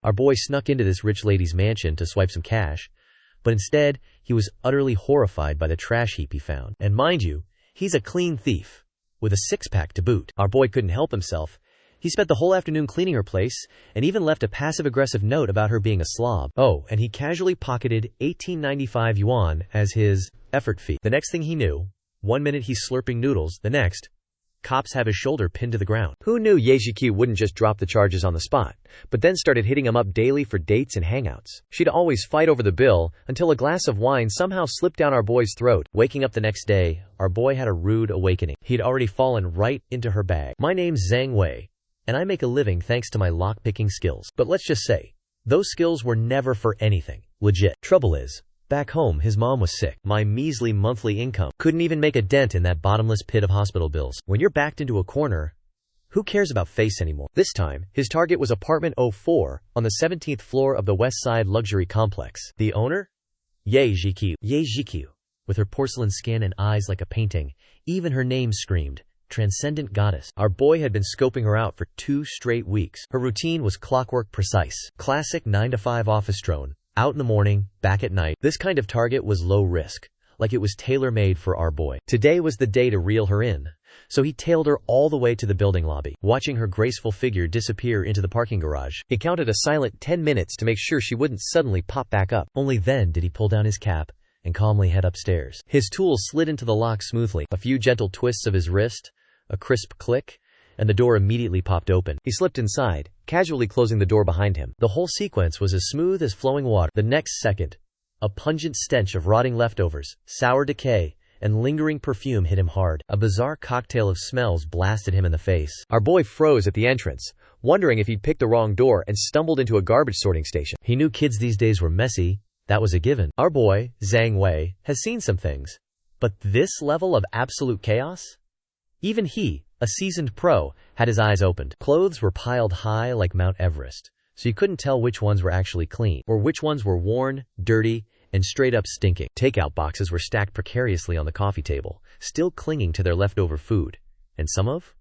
Our boy snuck into this rich lady's mansion to swipe some cash, but instead, he was utterly horrified by the trash heap he found. And mind you, he's a clean thief, with a six-pack to boot. Our boy couldn't help himself. He spent the whole afternoon cleaning her place, and even left a passive-aggressive note about her being a slob. Oh, and he casually pocketed 1895 yuan as his effort fee. The next thing he knew, one minute he's slurping noodles, the next, cops have his shoulder pinned to the ground. Who knew Zhiqiu wouldn't just drop the charges on the spot, but then started hitting him up daily for dates and hangouts. She'd always fight over the bill until a glass of wine somehow slipped down our boy's throat. Waking up the next day, our boy had a rude awakening. He'd already fallen right into her bag. My name's Zhang Wei, and I make a living thanks to my lock-picking skills. But let's just say, those skills were never for anything legit. Trouble is, back home, his mom was sick. My measly monthly income couldn't even make a dent in that bottomless pit of hospital bills. When you're backed into a corner, who cares about face anymore? This time, his target was apartment 04 on the 17th floor of the West Side luxury complex. The owner? Zhiqiu. With her porcelain skin and eyes like a painting, even her name screamed, transcendent goddess. Our boy had been scoping her out for 2 straight weeks. Her routine was clockwork precise. Classic 9-to-5 office drone. Out in the morning, back at night. This kind of target was low risk, like it was tailor-made for our boy. Today was the day to reel her in, so he tailed her all the way to the building lobby. Watching her graceful figure disappear into the parking garage, he counted a silent 10 minutes to make sure she wouldn't suddenly pop back up. Only then did he pull down his cap and calmly head upstairs. His tools slid into the lock smoothly. A few gentle twists of his wrist, a crisp click, and the door immediately popped open. He slipped inside, casually closing the door behind him. The whole sequence was as smooth as flowing water. The next second, a pungent stench of rotting leftovers, sour decay, and lingering perfume hit him hard. A bizarre cocktail of smells blasted him in the face. Our boy froze at the entrance, wondering if he'd picked the wrong door and stumbled into a garbage sorting station. He knew kids these days were messy. That was a given. Our boy, Zhang Wei, has seen some things. But this level of absolute chaos? Even he, a seasoned pro, had his eyes opened. Clothes were piled high like Mount Everest, so you couldn't tell which ones were actually clean, or which ones were worn, dirty, and straight up stinking. Takeout boxes were stacked precariously on the coffee table, still clinging to their leftover food, and some of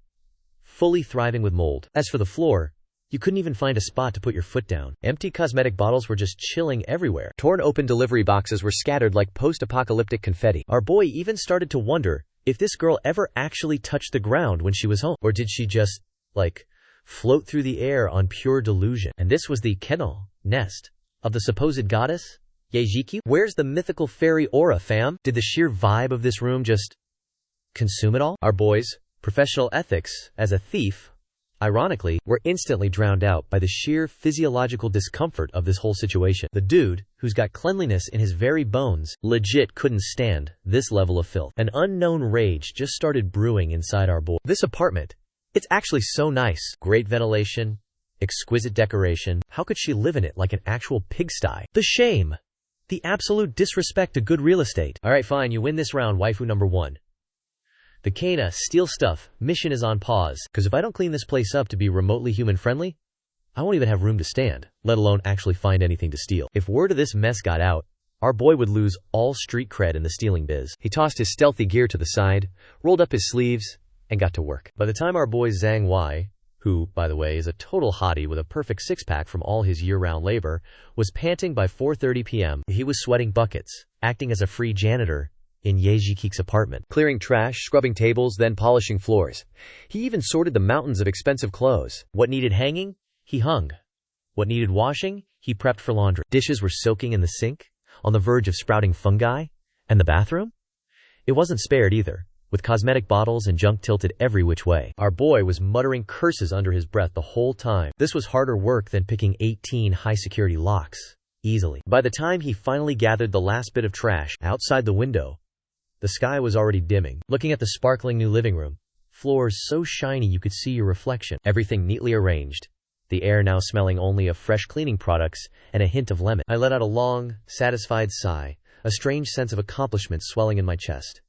fully thriving with mold. As for the floor, you couldn't even find a spot to put your foot down. Empty cosmetic bottles were just chilling everywhere. Torn open delivery boxes were scattered like post-apocalyptic confetti. Our boy even started to wonder if this girl ever actually touched the ground when she was home, or did she just, float through the air on pure delusion? And this was the kennel, nest, of the supposed goddess, Zhiqiu? Where's the mythical fairy aura, fam? Did the sheer vibe of this room just consume it all? Our boy's professional ethics as a thief, ironically, were instantly drowned out by the sheer physiological discomfort of this whole situation. The dude, who's got cleanliness in his very bones, legit couldn't stand this level of filth. An unknown rage just started brewing inside our boy. This apartment, it's actually so nice. Great ventilation, exquisite decoration. How could she live in it like an actual pigsty? The shame. The absolute disrespect to good real estate. Alright, fine, you win this round, waifu number 1. The Kana steal stuff mission is on pause, because if I don't clean this place up to be remotely human-friendly, I won't even have room to stand, let alone actually find anything to steal. If word of this mess got out, our boy would lose all street cred in the stealing biz. He tossed his stealthy gear to the side, rolled up his sleeves, and got to work. By the time our boy Zhang Wei, who, by the way, is a total hottie with a perfect six-pack from all his year-round labor, was panting by 4:30 p.m., he was sweating buckets, acting as a free janitor in Zhiqiu's apartment, clearing trash, scrubbing tables, then polishing floors. He even sorted the mountains of expensive clothes. What needed hanging? He hung. What needed washing? He prepped for laundry. Dishes were soaking in the sink, on the verge of sprouting fungi, and the bathroom? It wasn't spared either, with cosmetic bottles and junk tilted every which way. Our boy was muttering curses under his breath the whole time. This was harder work than picking 18 high-security locks, easily. By the time he finally gathered the last bit of trash outside the window, the sky was already dimming. Looking at the sparkling new living room, floors so shiny you could see your reflection, everything neatly arranged, the air now smelling only of fresh cleaning products and a hint of lemon. I let out a long, satisfied sigh, a strange sense of accomplishment swelling in my chest.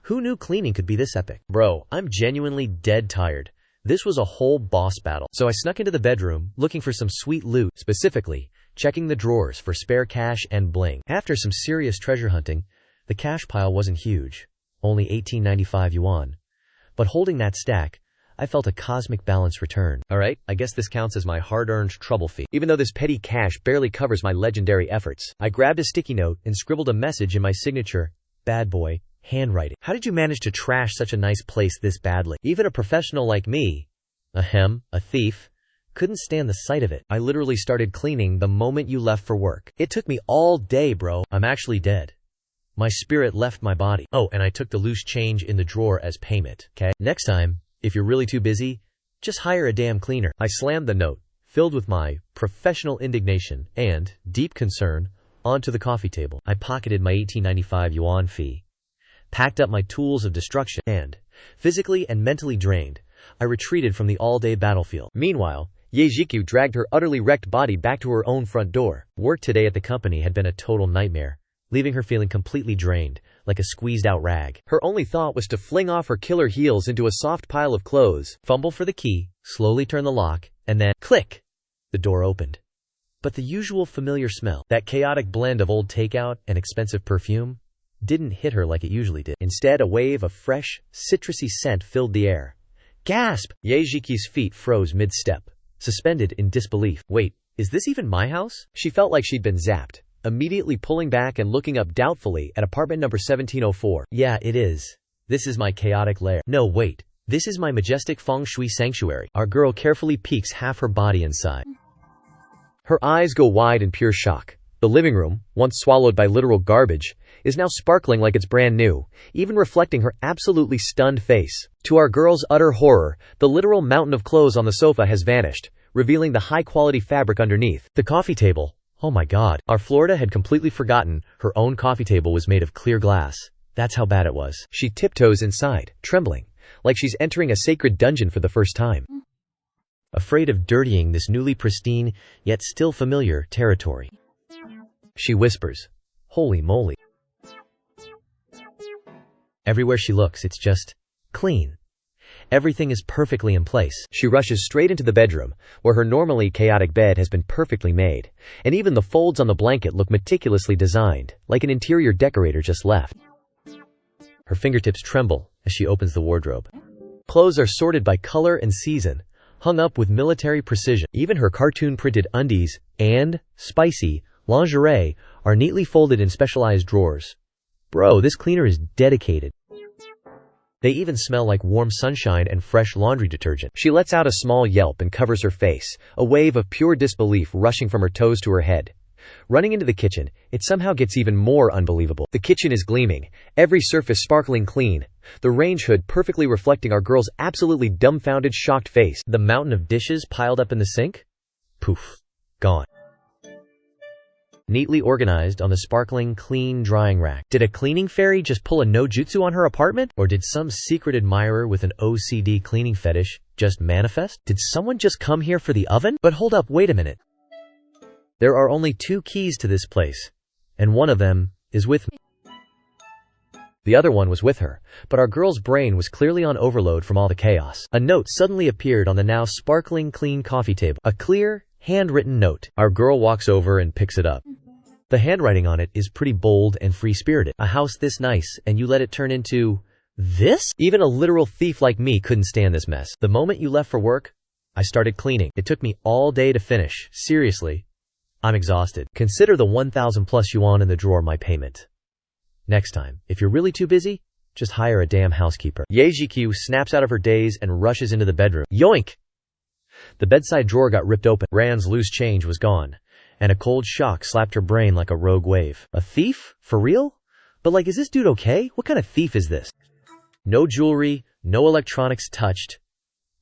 Who knew cleaning could be this epic? Bro, I'm genuinely dead tired. This was a whole boss battle. So I snuck into the bedroom, looking for some sweet loot, specifically checking the drawers for spare cash and bling. After some serious treasure hunting, the cash pile wasn't huge, only 1895 yuan. But holding that stack, I felt a cosmic balance return. Alright, I guess this counts as my hard-earned trouble fee. Even though this petty cash barely covers my legendary efforts. I grabbed a sticky note and scribbled a message in my signature, bad boy, handwriting. How did you manage to trash such a nice place this badly? Even a professional like me, a thief, couldn't stand the sight of it. I literally started cleaning the moment you left for work. It took me all day, bro. I'm actually dead. My spirit left my body. Oh, and I took the loose change in the drawer as payment, okay? Next time, if you're really too busy, just hire a damn cleaner. I slammed the note, filled with my professional indignation and deep concern, onto the coffee table. I pocketed my 1895 yuan fee, packed up my tools of destruction, and, physically and mentally drained, I retreated from the all-day battlefield. Meanwhile, Zhiqiu dragged her utterly wrecked body back to her own front door. Work today at the company had been a total nightmare, leaving her feeling completely drained, like a squeezed-out rag. Her only thought was to fling off her killer heels into a soft pile of clothes, fumble for the key, slowly turn the lock, and then, click! The door opened. But the usual familiar smell, that chaotic blend of old takeout and expensive perfume, didn't hit her like it usually did. Instead, a wave of fresh, citrusy scent filled the air. Gasp! Zhiqiu's feet froze mid-step, suspended in disbelief. Wait, is this even my house? She felt like she'd been zapped, immediately pulling back and looking up doubtfully at apartment number 1704. Yeah, it is. This is my chaotic lair. No, wait. This is my majestic feng shui sanctuary. Our girl carefully peeks half her body inside. Her eyes go wide in pure shock. The living room, once swallowed by literal garbage, is now sparkling like it's brand new, even reflecting her absolutely stunned face. To our girl's utter horror, the literal mountain of clothes on the sofa has vanished, revealing the high-quality fabric underneath. The coffee table. Oh my god. Our Florida had completely forgotten her own coffee table was made of clear glass. That's how bad it was. She tiptoes inside, trembling, like she's entering a sacred dungeon for the first time. Afraid of dirtying this newly pristine, yet still familiar, territory. She whispers, "Holy moly." Everywhere she looks, it's just clean. Everything is perfectly in place. She rushes straight into the bedroom, where her normally chaotic bed has been perfectly made, and even the folds on the blanket look meticulously designed, like an interior decorator just left. Her fingertips tremble as she opens the wardrobe. Clothes are sorted by color and season, hung up with military precision. Even her cartoon-printed undies and spicy lingerie are neatly folded in specialized drawers. Bro, this cleaner is dedicated. They even smell like warm sunshine and fresh laundry detergent. She lets out a small yelp and covers her face, a wave of pure disbelief rushing from her toes to her head. Running into the kitchen, it somehow gets even more unbelievable. The kitchen is gleaming, every surface sparkling clean, the range hood perfectly reflecting our girl's absolutely dumbfounded, shocked face. The mountain of dishes piled up in the sink? Poof. Gone. Neatly organized on the sparkling, clean drying rack. Did a cleaning fairy just pull a no-jutsu on her apartment? Or did some secret admirer with an OCD cleaning fetish just manifest? Did someone just come here for the oven? But hold up, wait a minute. There are only 2 keys to this place, and one of them is with me. The other one was with her, but our girl's brain was clearly on overload from all the chaos. A note suddenly appeared on the now sparkling clean coffee table. A clear, handwritten note. Our girl walks over and picks it up. The handwriting on it is pretty bold and free-spirited. A house this nice, and you let it turn into this? Even a literal thief like me couldn't stand this mess. The moment you left for work, I started cleaning. It took me all day to finish. Seriously, I'm exhausted. Consider the 1,000 plus yuan in the drawer my payment. Next time, if you're really too busy, just hire a damn housekeeper. Zhiqiu snaps out of her daze and rushes into the bedroom. Yoink! The bedside drawer got ripped open. Rand's loose change was gone, and a cold shock slapped her brain like a rogue wave. A thief? For real? But like, is this dude okay? What kind of thief is this? No jewelry, no electronics touched.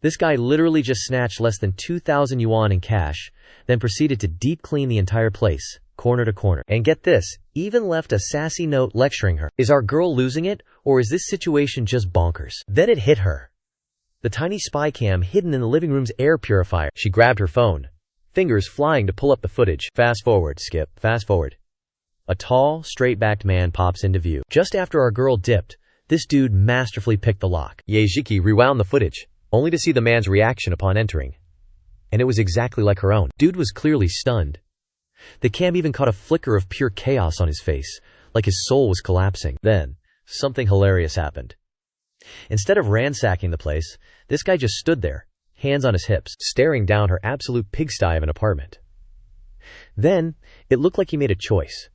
This guy literally just snatched less than 2,000 yuan in cash, then proceeded to deep clean the entire place, corner to corner. And get this, even left a sassy note lecturing her. Is our girl losing it, or is this situation just bonkers? Then it hit her. The tiny spy cam hidden in the living room's air purifier. She grabbed her phone, fingers flying to pull up the footage. Fast forward, skip, fast forward. A tall, straight-backed man pops into view. Just after our girl dipped, this dude masterfully picked the lock. Zhiqiu rewound the footage, only to see the man's reaction upon entering. And it was exactly like her own. Dude was clearly stunned. The cam even caught a flicker of pure chaos on his face, like his soul was collapsing. Then, something hilarious happened. Instead of ransacking the place, this guy just stood there, hands on his hips, staring down her absolute pigsty of an apartment. Then, it looked like he made a choice.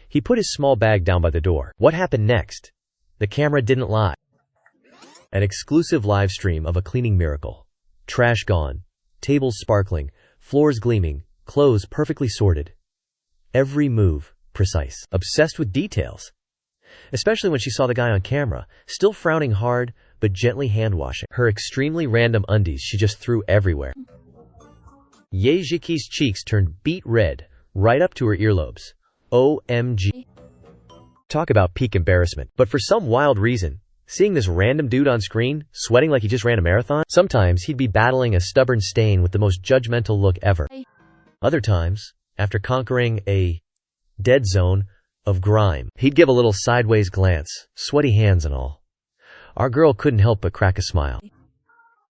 He put his small bag down by the door. What happened next? The camera didn't lie. An exclusive live stream of a cleaning miracle. Trash gone, tables sparkling, floors gleaming, clothes perfectly sorted. Every move precise. Obsessed with details. Especially when she saw the guy on camera, still frowning hard, but gently hand-washing her extremely random undies she just threw everywhere. Zhiqiu's cheeks turned beet red, right up to her earlobes. OMG. Talk about peak embarrassment. But for some wild reason, seeing this random dude on screen, sweating like he just ran a marathon, sometimes he'd be battling a stubborn stain with the most judgmental look ever. Other times, after conquering a dead zone of grime, he'd give a little sideways glance, sweaty hands and all. Our girl couldn't help but crack a smile.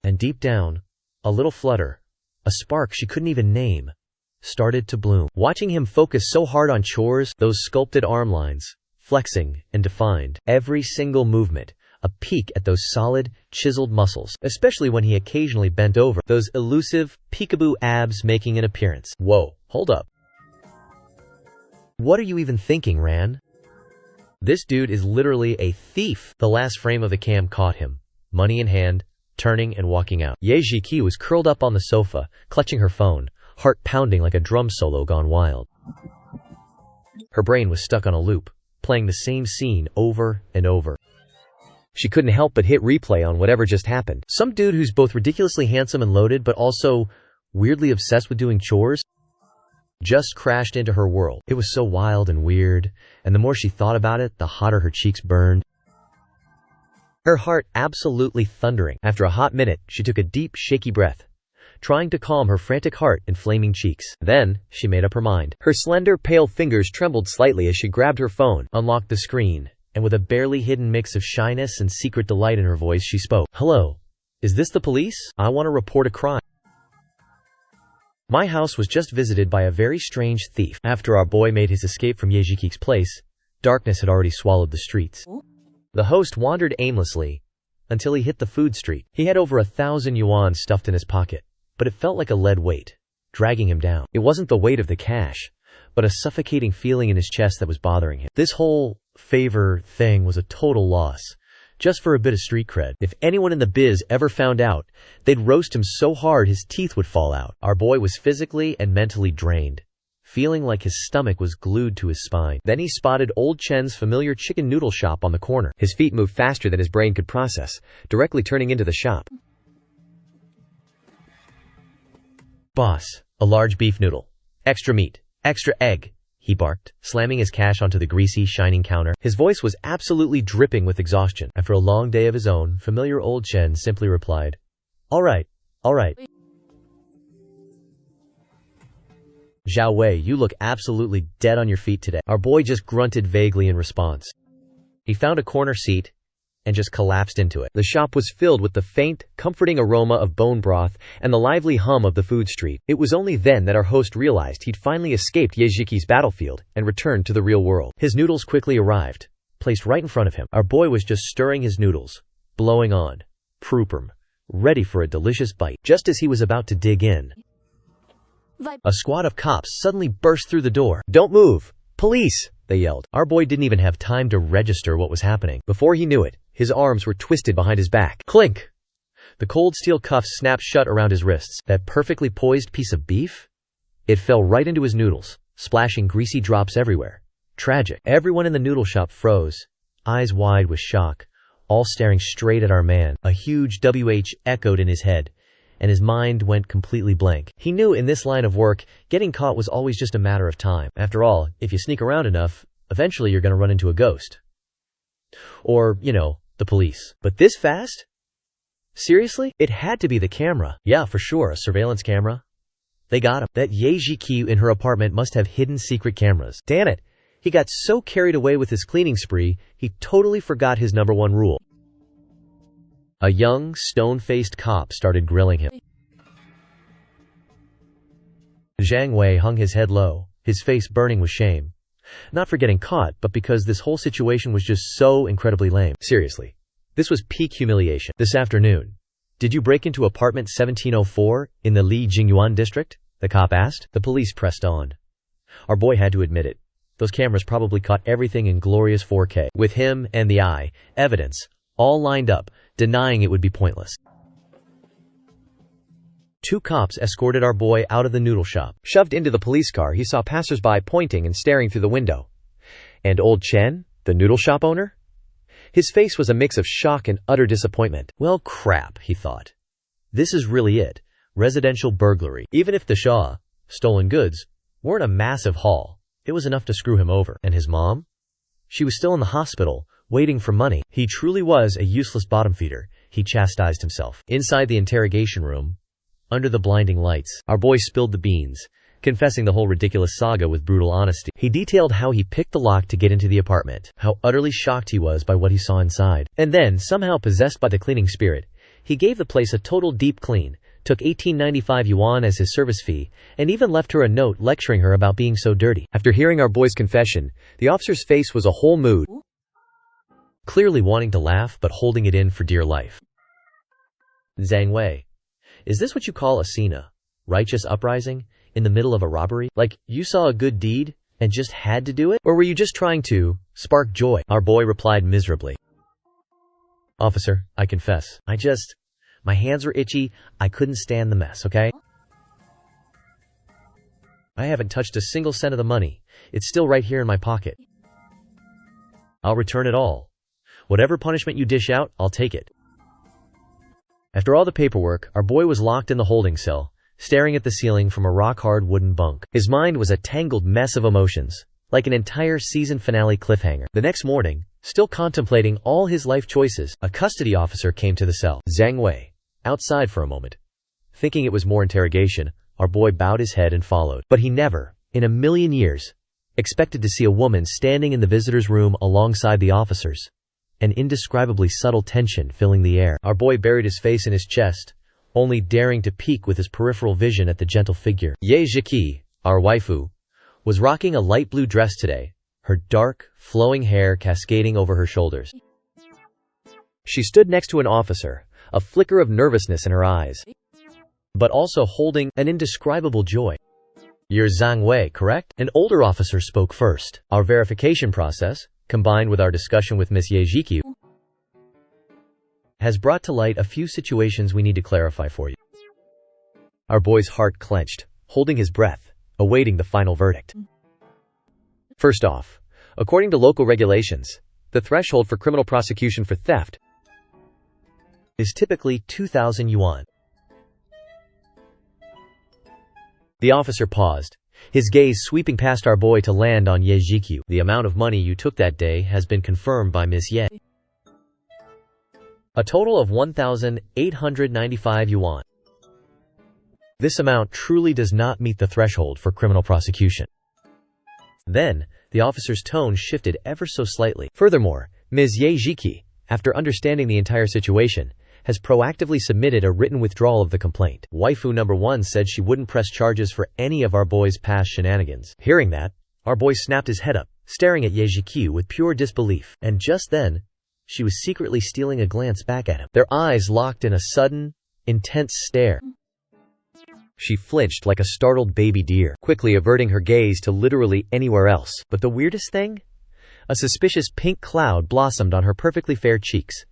And deep down, a little flutter, a spark she couldn't even name, started to bloom. Watching him focus so hard on chores, those sculpted arm lines, flexing and defined, every single movement, a peek at those solid, chiseled muscles, especially when he occasionally bent over, those elusive, peekaboo abs making an appearance. Whoa, hold up. What are you even thinking, Ran? This dude is literally a thief. The last frame of the cam caught him, money in hand, turning and walking out. Zhiqiu was curled up on the sofa, clutching her phone, heart pounding like a drum solo gone wild. Her brain was stuck on a loop, playing the same scene over and over. She couldn't help but hit replay on whatever just happened. Some dude who's both ridiculously handsome and loaded, but also weirdly obsessed with doing chores, just crashed into her world. It was so wild and weird, and the more she thought about it, the hotter her cheeks burned. Her heart absolutely thundering. After a hot minute, she took a deep, shaky breath, trying to calm her frantic heart and flaming cheeks. Then, she made up her mind. Her slender, pale fingers trembled slightly as she grabbed her phone, unlocked the screen, and with a barely hidden mix of shyness and secret delight in her voice, she spoke. Hello, is this the police? I want to report a crime. My house was just visited by a very strange thief. After our boy made his escape from Zhiqiu's place, darkness had already swallowed the streets. The host wandered aimlessly until he hit the food street. He had over 1,000 yuan stuffed in his pocket, but it felt like a lead weight, dragging him down. It wasn't the weight of the cash, but a suffocating feeling in his chest that was bothering him. This whole favor thing was a total loss, just for a bit of street cred. If anyone in the biz ever found out, they'd roast him so hard his teeth would fall out. Our boy was physically and mentally drained, feeling like his stomach was glued to his spine. Then he spotted old Chen's familiar chicken noodle shop on the corner. His feet moved faster than his brain could process, directly turning into the shop. Boss, a large beef noodle. Extra meat. Extra egg, he barked, slamming his cash onto the greasy, shining counter. His voice was absolutely dripping with exhaustion. After a long day of his own, familiar old Chen simply replied, All right. Zhao Wei, you look absolutely dead on your feet today. Our boy just grunted vaguely in response. He found a corner seat and just collapsed into it. The shop was filled with the faint, comforting aroma of bone broth and the lively hum of the food street. It was only then that our host realized he'd finally escaped Zhiqiu's battlefield and returned to the real world. His noodles quickly arrived, placed right in front of him. Our boy was just stirring his noodles, blowing on, proopum, ready for a delicious bite. Just as he was about to dig in, a squad of cops suddenly burst through the door. Don't move! Police! They yelled. Our boy didn't even have time to register what was happening. Before he knew it, his arms were twisted behind his back. Clink! The cold steel cuffs snapped shut around his wrists. That perfectly poised piece of beef? It fell right into his noodles, splashing greasy drops everywhere. Tragic. Everyone in the noodle shop froze, eyes wide with shock, all staring straight at our man. A huge WH echoed in his head, and his mind went completely blank. He knew in this line of work, getting caught was always just a matter of time. After all, if you sneak around enough, eventually you're going to run into a ghost. Or, the police. But this fast? Seriously? It had to be the camera. Yeah, for sure, a surveillance camera. They got him. That Zhiqiu in her apartment must have hidden secret cameras. Damn it! He got so carried away with his cleaning spree, he totally forgot his #1 rule. A young, stone-faced cop started grilling him. Zhang Wei hung his head low, his face burning with shame. Not for getting caught, but because this whole situation was just so incredibly lame. Seriously, This was peak humiliation. This afternoon, did you break into apartment 1704 in the Li Jingyuan district? The cop asked. The police pressed on. Our boy had to admit it. Those cameras probably caught everything in glorious 4K. With him and the eye, evidence, all lined up, denying it would be pointless. Two cops escorted our boy out of the noodle shop. Shoved into the police car, he saw passersby pointing and staring through the window. And old Chen, the noodle shop owner? His face was a mix of shock and utter disappointment. Well, crap, he thought. This is really it. Residential burglary. Even if the stolen goods, weren't a massive haul, it was enough to screw him over. And his mom? She was still in the hospital, waiting for money. He truly was a useless bottom feeder, he chastised himself. Inside the interrogation room, under the blinding lights, our boy spilled the beans, confessing the whole ridiculous saga with brutal honesty. He detailed how he picked the lock to get into the apartment, how utterly shocked he was by what he saw inside. And then, somehow possessed by the cleaning spirit, he gave the place a total deep clean, took 1895 yuan as his service fee, and even left her a note lecturing her about being so dirty. After hearing our boy's confession, the officer's face was a whole mood, clearly wanting to laugh but holding it in for dear life. Zhang Wei, is this what you call a Sina, righteous uprising, in the middle of a robbery? Like, you saw a good deed and just had to do it? Or were you just trying to spark joy? Our boy replied miserably. Officer, I confess, my hands were itchy, I couldn't stand the mess, okay? I haven't touched a single cent of the money. It's still right here in my pocket. I'll return it all. Whatever punishment you dish out, I'll take it. After all the paperwork, our boy was locked in the holding cell, staring at the ceiling from a rock-hard wooden bunk. His mind was a tangled mess of emotions, like an entire season finale cliffhanger. The next morning, still contemplating all his life choices, a custody officer came to the cell. Zhang Wei, outside for a moment. Thinking it was more interrogation, our boy bowed his head and followed. But he never, in a million years, expected to see a woman standing in the visitor's room alongside the officers. An indescribably subtle tension filling the air. Our boy buried his face in his chest, only daring to peek with his peripheral vision at the gentle figure. Ye Zhiqiu, our waifu, was rocking a light blue dress today, her dark, flowing hair cascading over her shoulders. She stood next to an officer, a flicker of nervousness in her eyes, but also holding an indescribable joy. You're Zhang Wei, correct? An older officer spoke first. Our verification process, combined with our discussion with Miss Ye Zhiqiu, has brought to light a few situations we need to clarify for you. Our boy's heart clenched, holding his breath, awaiting the final verdict. First off, according to local regulations, the threshold for criminal prosecution for theft is typically 2,000 yuan. The officer paused, his gaze sweeping past our boy to land on Ye Zhiqiu. The amount of money you took that day has been confirmed by Miss Ye. A total of 1,895 yuan. This amount truly does not meet the threshold for criminal prosecution. Then, the officer's tone shifted ever so slightly. Furthermore, Ms. Ye Zhiqiu, after understanding the entire situation, has proactively submitted a written withdrawal of the complaint. Waifu number 1 said she wouldn't press charges for any of our boy's past shenanigans. Hearing that, our boy snapped his head up, staring at Ye Zhiqiu with pure disbelief. And just then, she was secretly stealing a glance back at him. Their eyes locked in a sudden, intense stare. She flinched like a startled baby deer, quickly averting her gaze to literally anywhere else. But the weirdest thing? A suspicious pink cloud blossomed on her perfectly fair cheeks.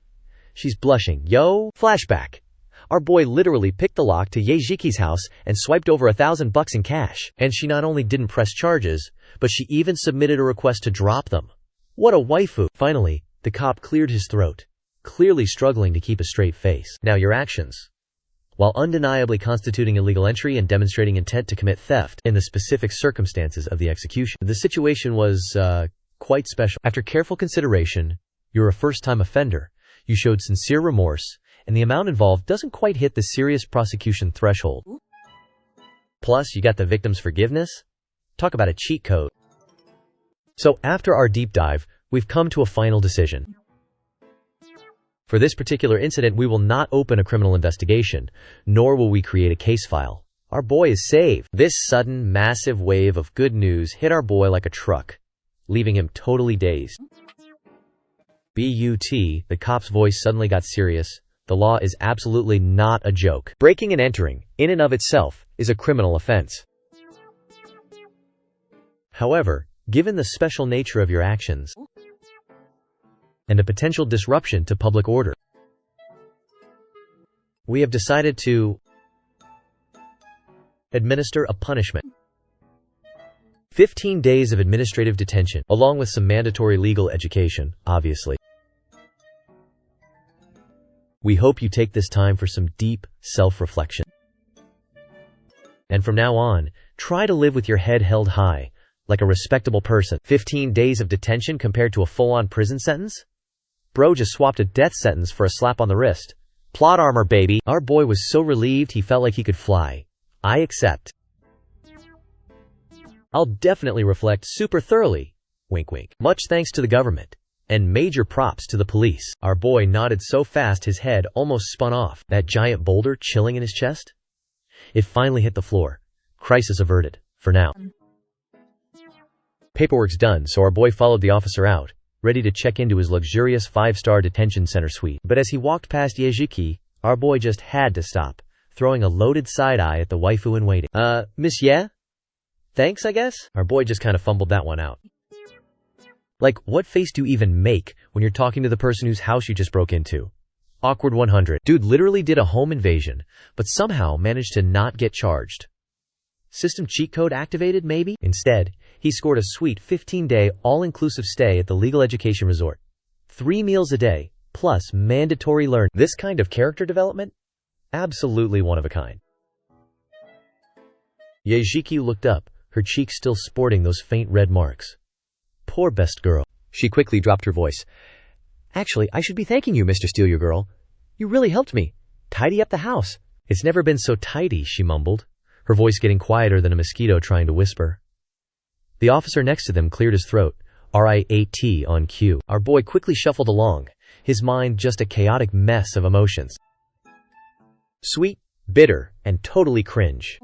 She's blushing. Yo! Flashback. Our boy literally picked the lock to Ye Zhiqiu's house and swiped over $1,000 in cash. And she not only didn't press charges, but she even submitted a request to drop them. What a waifu! Finally, the cop cleared his throat, clearly struggling to keep a straight face. Now your actions. While undeniably constituting illegal entry and demonstrating intent to commit theft in the specific circumstances of the execution, the situation was, quite special. After careful consideration, you're a first-time offender, you showed sincere remorse, and the amount involved doesn't quite hit the serious prosecution threshold. Plus, you got the victim's forgiveness? Talk about a cheat code. So after our deep dive, we've come to a final decision. For this particular incident, we will not open a criminal investigation, nor will we create a case file. Our boy is saved. This sudden, massive wave of good news hit our boy like a truck, leaving him totally dazed. The cop's voice suddenly got serious. The law is absolutely not a joke. Breaking and entering, in and of itself, is a criminal offense. However, given the special nature of your actions and a potential disruption to public order, we have decided to administer a punishment. 15 days of administrative detention, along with some mandatory legal education, obviously. We hope you take this time for some deep self-reflection. And from now on, try to live with your head held high, like a respectable person. 15 days of detention compared to a full-on prison sentence? Bro just swapped a death sentence for a slap on the wrist. Plot armor, baby. Our boy was so relieved he felt like he could fly. I accept. I'll definitely reflect super thoroughly. Wink wink. Much thanks to the government. And major props to the police. Our boy nodded so fast his head almost spun off. That giant boulder chilling in his chest? It finally hit the floor. Crisis averted. For now. Paperwork's done, so our boy followed the officer out, ready to check into his luxurious 5-star detention center suite. But as he walked past Zhiqiu, our boy just had to stop, throwing a loaded side-eye at the waifu in waiting. Miss Ye? Thanks, I guess? Our boy just kind of fumbled that one out. Like, what face do you even make when you're talking to the person whose house you just broke into? Awkward 100. Dude literally did a home invasion, but somehow managed to not get charged. System cheat code activated, maybe? Instead, he scored a sweet 15-day all-inclusive stay at the legal education resort. 3 meals a day, plus mandatory learn. This kind of character development? Absolutely one of a kind. Zhiqiu looked up, her cheeks still sporting those faint red marks. Poor best girl. She quickly dropped her voice. Actually, I should be thanking you, Mr. Steal Your Girl. You really helped me. Tidy up the house. It's never been so tidy, she mumbled, her voice getting quieter than a mosquito trying to whisper. The officer next to them cleared his throat. RIAT on cue. Our boy quickly shuffled along, his mind just a chaotic mess of emotions. Sweet, bitter, and totally cringe.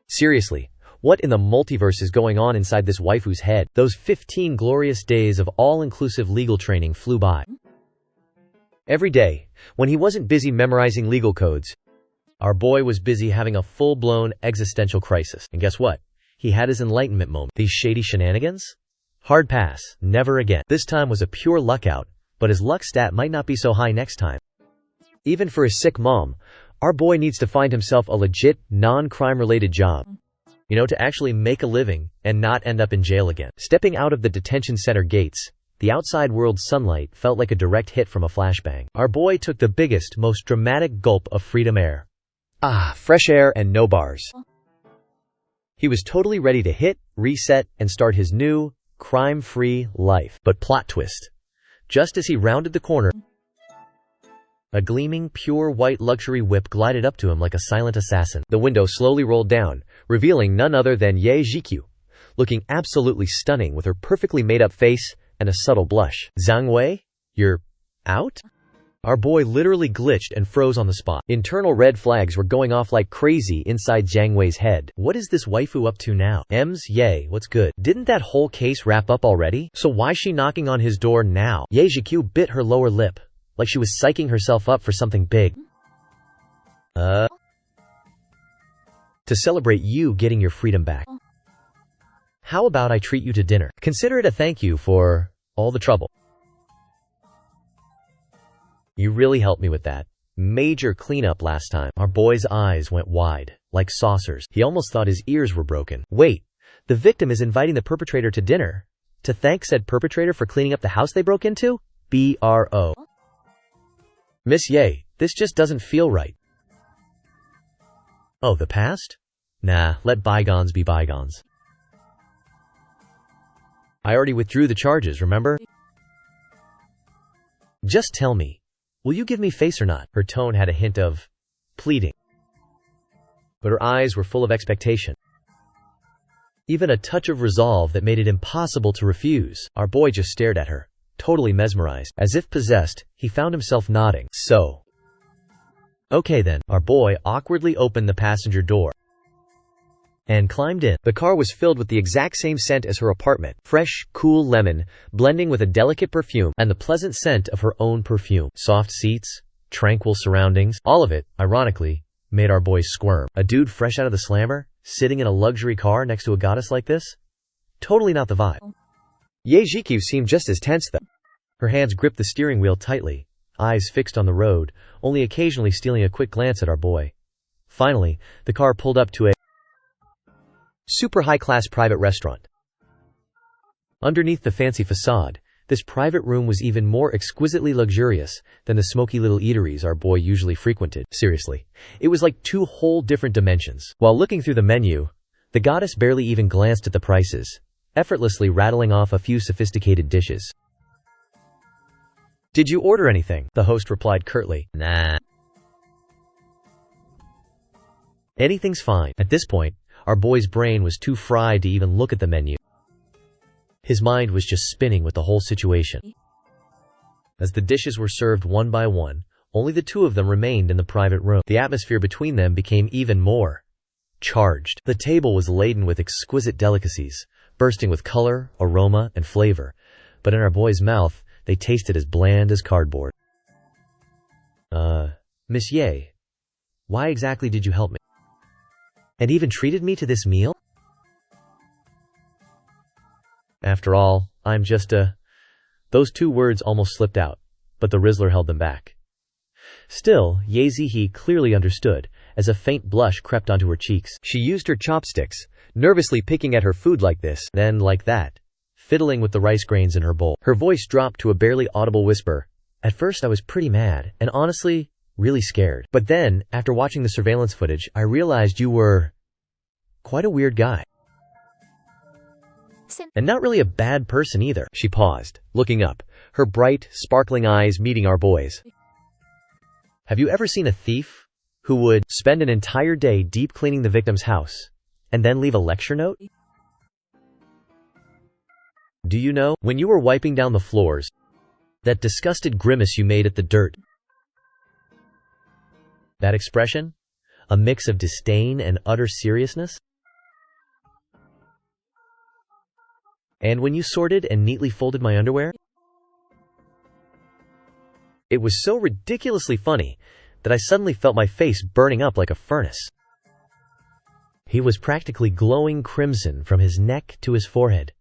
Seriously, what in the multiverse is going on inside this waifu's head? Those 15 glorious days of all-inclusive legal training flew by. Every day, when he wasn't busy memorizing legal codes, our boy was busy having a full-blown existential crisis. And guess what? He had his enlightenment moment. These shady shenanigans? Hard pass. Never again. This time was a pure luck out, but his luck stat might not be so high next time. Even for his sick mom, our boy needs to find himself a legit, non-crime-related job. You know, to actually make a living and not end up in jail again. Stepping out of the detention center gates, the outside world's sunlight felt like a direct hit from a flashbang. Our boy took the biggest, most dramatic gulp of freedom air. Ah, fresh air and no bars. He was totally ready to hit, reset, and start his new, crime-free life. But plot twist. Just as he rounded the corner, a gleaming, pure white luxury whip glided up to him like a silent assassin. The window slowly rolled down, revealing none other than Zhiqiu, looking absolutely stunning with her perfectly made-up face and a subtle blush. Zhang Wei, you're out? Our boy literally glitched and froze on the spot. Internal red flags were going off like crazy inside Zhang Wei's head. What is this waifu up to now? Yay, what's good? Didn't that whole case wrap up already? So why's she knocking on his door now? Zhiqiu bit her lower lip, like she was psyching herself up for something big. To celebrate you getting your freedom back. How about I treat you to dinner? Consider it a thank you for all the trouble. You really helped me with that major cleanup last time. Our boy's eyes went wide, like saucers. He almost thought his ears were broken. Wait, the victim is inviting the perpetrator to dinner to thank said perpetrator for cleaning up the house they broke into? BRO. Miss Ye, this just doesn't feel right. Oh, the past? Nah, let bygones be bygones. I already withdrew the charges, remember? Just tell me, will you give me face or not? Her tone had a hint of pleading, but her eyes were full of expectation. Even a touch of resolve that made it impossible to refuse. Our boy just stared at her, totally mesmerized. As if possessed, he found himself nodding. So, okay then. Our boy awkwardly opened the passenger door and climbed in. The car was filled with the exact same scent as her apartment. Fresh, cool lemon, blending with a delicate perfume and the pleasant scent of her own perfume. Soft seats, tranquil surroundings, all of it, ironically, made our boys squirm. A dude fresh out of the slammer, sitting in a luxury car next to a goddess like this? Totally not the vibe. Zhiqiu seemed just as tense though. Her hands gripped the steering wheel tightly, eyes fixed on the road, only occasionally stealing a quick glance at our boy. Finally, the car pulled up to a super high-class private restaurant. Underneath the fancy facade, this private room was even more exquisitely luxurious than the smoky little eateries our boy usually frequented. Seriously, it was like two whole different dimensions. While looking through the menu, the goddess barely even glanced at the prices, effortlessly rattling off a few sophisticated dishes. "Did you order anything?" the host replied curtly. "Nah. Anything's fine." At this point, our boy's brain was too fried to even look at the menu. His mind was just spinning with the whole situation. As the dishes were served one by one, only the two of them remained in the private room. The atmosphere between them became even more charged. The table was laden with exquisite delicacies, bursting with color, aroma, and flavor, but in our boy's mouth, they tasted as bland as cardboard. Miss Ye, why exactly did you help me? And even treated me to this meal? After all, I'm just a... Those two words almost slipped out, but the Rizzler held them back. Still, Zhiqiu clearly understood, as a faint blush crept onto her cheeks. She used her chopsticks, nervously picking at her food like this, then like that, fiddling with the rice grains in her bowl. Her voice dropped to a barely audible whisper. "At first I was pretty mad, and honestly, really scared. But then, after watching the surveillance footage, I realized you were... quite a weird guy. And not really a bad person either." She paused, looking up, her bright, sparkling eyes meeting our boys. "Have you ever seen a thief who would spend an entire day deep cleaning the victim's house and then leave a lecture note? Do you know, when you were wiping down the floors, that disgusted grimace you made at the dirt? That expression? A mix of disdain and utter seriousness? And when you sorted and neatly folded my underwear? It was so ridiculously funny that I suddenly felt my face burning up like a furnace." He was practically glowing crimson from his neck to his forehead.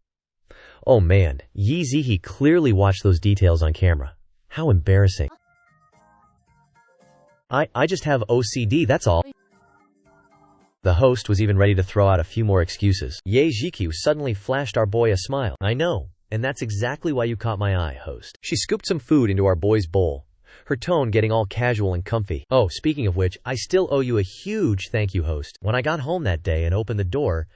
Oh man, Zhiqiu clearly watched those details on camera. How embarrassing. I just have OCD, that's all." The host was even ready to throw out a few more excuses. Zhiqiu suddenly flashed our boy a smile. "I know, and that's exactly why you caught my eye, host." She scooped some food into our boy's bowl, her tone getting all casual and comfy. "Oh, speaking of which, I still owe you a huge thank you, host. When I got home that day and opened the door,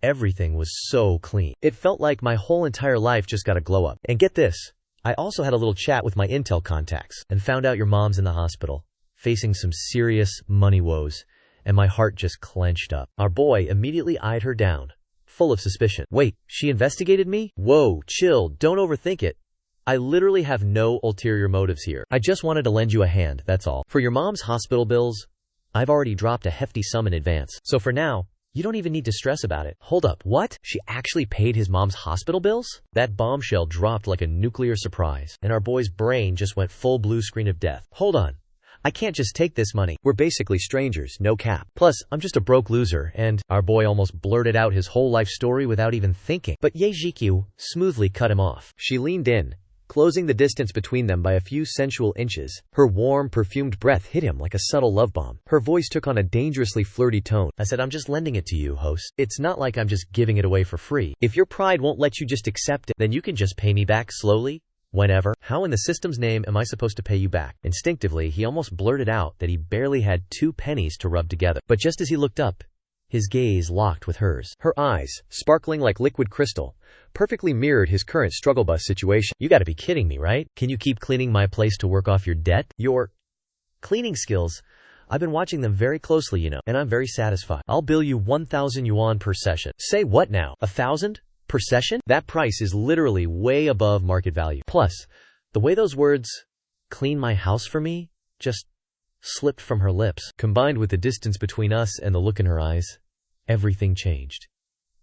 everything was so clean. It felt like my whole entire life just got a glow up. And get this, I also had a little chat with my intel contacts and found out your mom's in the hospital, facing some serious money woes, and my heart just clenched up." Our boy immediately eyed her down, full of suspicion. "Wait, she investigated me? Whoa, chill, don't overthink it. I literally have no ulterior motives here. I just wanted to lend you a hand, that's all. For your mom's hospital bills, I've already dropped a hefty sum in advance. So for now, you don't even need to stress about it." "Hold up, what? She actually paid his mom's hospital bills?" That bombshell dropped like a nuclear surprise, and our boy's brain just went full blue screen of death. "Hold on. I can't just take this money. We're basically strangers, no cap. Plus, I'm just a broke loser, and..." Our boy almost blurted out his whole life story without even thinking. But Zhiqiu smoothly cut him off. She leaned in, closing the distance between them by a few sensual inches. Her warm, perfumed breath hit him like a subtle love bomb. Her voice took on a dangerously flirty tone. "I said I'm just lending it to you, host. It's not like I'm just giving it away for free. If your pride won't let you just accept it, then you can just pay me back slowly. Whenever. How in the system's name am I supposed to pay you back?" Instinctively, he almost blurted out that he barely had 2 pennies to rub together. But just as he looked up, his gaze locked with hers. Her eyes, sparkling like liquid crystal, perfectly mirrored his current struggle bus situation. "You gotta be kidding me, right? Can you keep cleaning my place to work off your debt? Your cleaning skills, I've been watching them very closely, you know, and I'm very satisfied. I'll bill you 1,000 yuan per session." "Say what now? 1,000? Per session? That price is literally way above market value. Plus, the way those words, 'clean my house for me,' just slipped from her lips, combined with the distance between us and the look in her eyes, everything changed.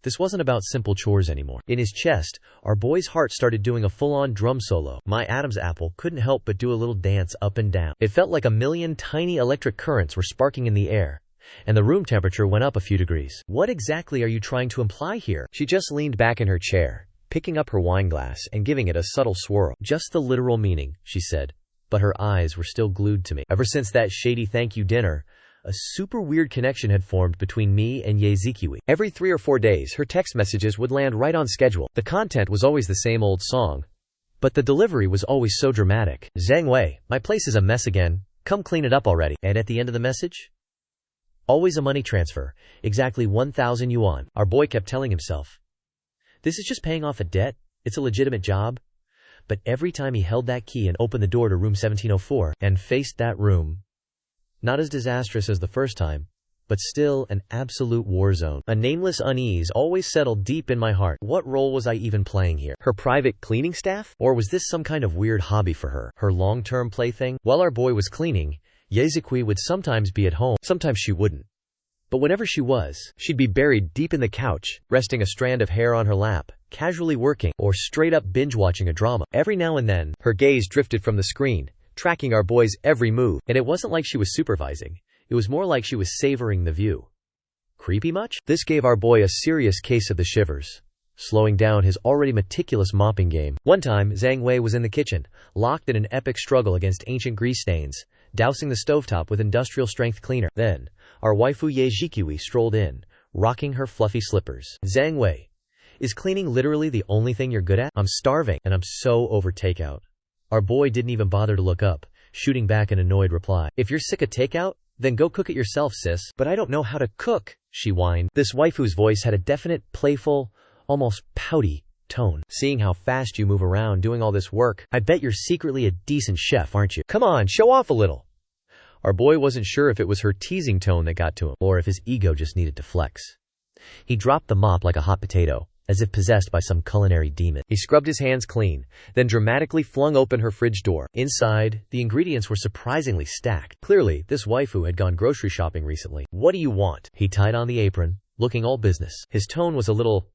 This wasn't about simple chores anymore. In his chest, our boy's heart started doing a full-on drum solo. My Adam's apple couldn't help but do a little dance up and down. It felt like a million tiny electric currents were sparking in the air, and the room temperature went up a few degrees. What exactly are you trying to imply here? She just leaned back in her chair, picking up her wine glass and giving it a subtle swirl. Just the literal meaning, she said, but her eyes were still glued to me. Ever since that shady thank you dinner, a super weird connection had formed between me and Zhiqiu. Every 3 or 4 days, her text messages would land right on schedule. The content was always the same old song, but the delivery was always so dramatic. Zhang Wei, my place is a mess again. Come clean it up already. And at the end of the message? Always a money transfer. Exactly 1,000 yuan. Our boy kept telling himself, this is just paying off a debt. It's a legitimate job. But every time he held that key and opened the door to room 1704 and faced that room, not as disastrous as the first time, but still an absolute war zone. A nameless unease always settled deep in my heart. What role was I even playing here? Her private cleaning staff? Or was this some kind of weird hobby for her? Her long-term plaything? While our boy was cleaning, Zhiqiu would sometimes be at home, sometimes she wouldn't. But whenever she was, she'd be buried deep in the couch, resting a strand of hair on her lap, casually working, or straight up binge-watching a drama. Every now and then, her gaze drifted from the screen, tracking our boy's every move, and it wasn't like she was supervising. It was more like she was savoring the view. Creepy much? This gave our boy a serious case of the shivers, slowing down his already meticulous mopping game. One time, Zhang Wei was in the kitchen, locked in an epic struggle against ancient grease stains, dousing the stovetop with industrial-strength cleaner. Then, our waifu Zhiqiu strolled in, rocking her fluffy slippers. Zhang Wei, is cleaning literally the only thing you're good at? I'm starving, and I'm so over takeout. Our boy didn't even bother to look up, shooting back an annoyed reply. If you're sick of takeout, then go cook it yourself, sis. But I don't know how to cook, she whined. This waifu's voice had a definite, playful, almost pouty tone. Seeing how fast you move around doing all this work, I bet you're secretly a decent chef, aren't you? Come on, show off a little. Our boy wasn't sure if it was her teasing tone that got to him, or if his ego just needed to flex. He dropped the mop like a hot potato, as if possessed by some culinary demon. He scrubbed his hands clean, then dramatically flung open her fridge door. Inside, the ingredients were surprisingly stacked. Clearly, this waifu had gone grocery shopping recently. What do you want? He tied on the apron, looking all business. His tone was a little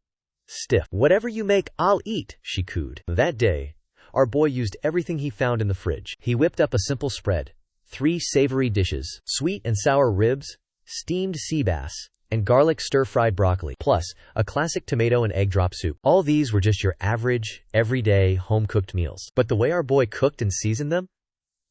stiff. Whatever you make, I'll eat, she cooed. That day, our boy used everything he found in the fridge. He whipped up a simple spread. 3 savory dishes, sweet and sour ribs, steamed sea bass, and garlic stir-fried broccoli, plus a classic tomato and egg drop soup. All these were just your average, everyday, home-cooked meals. But the way our boy cooked and seasoned them?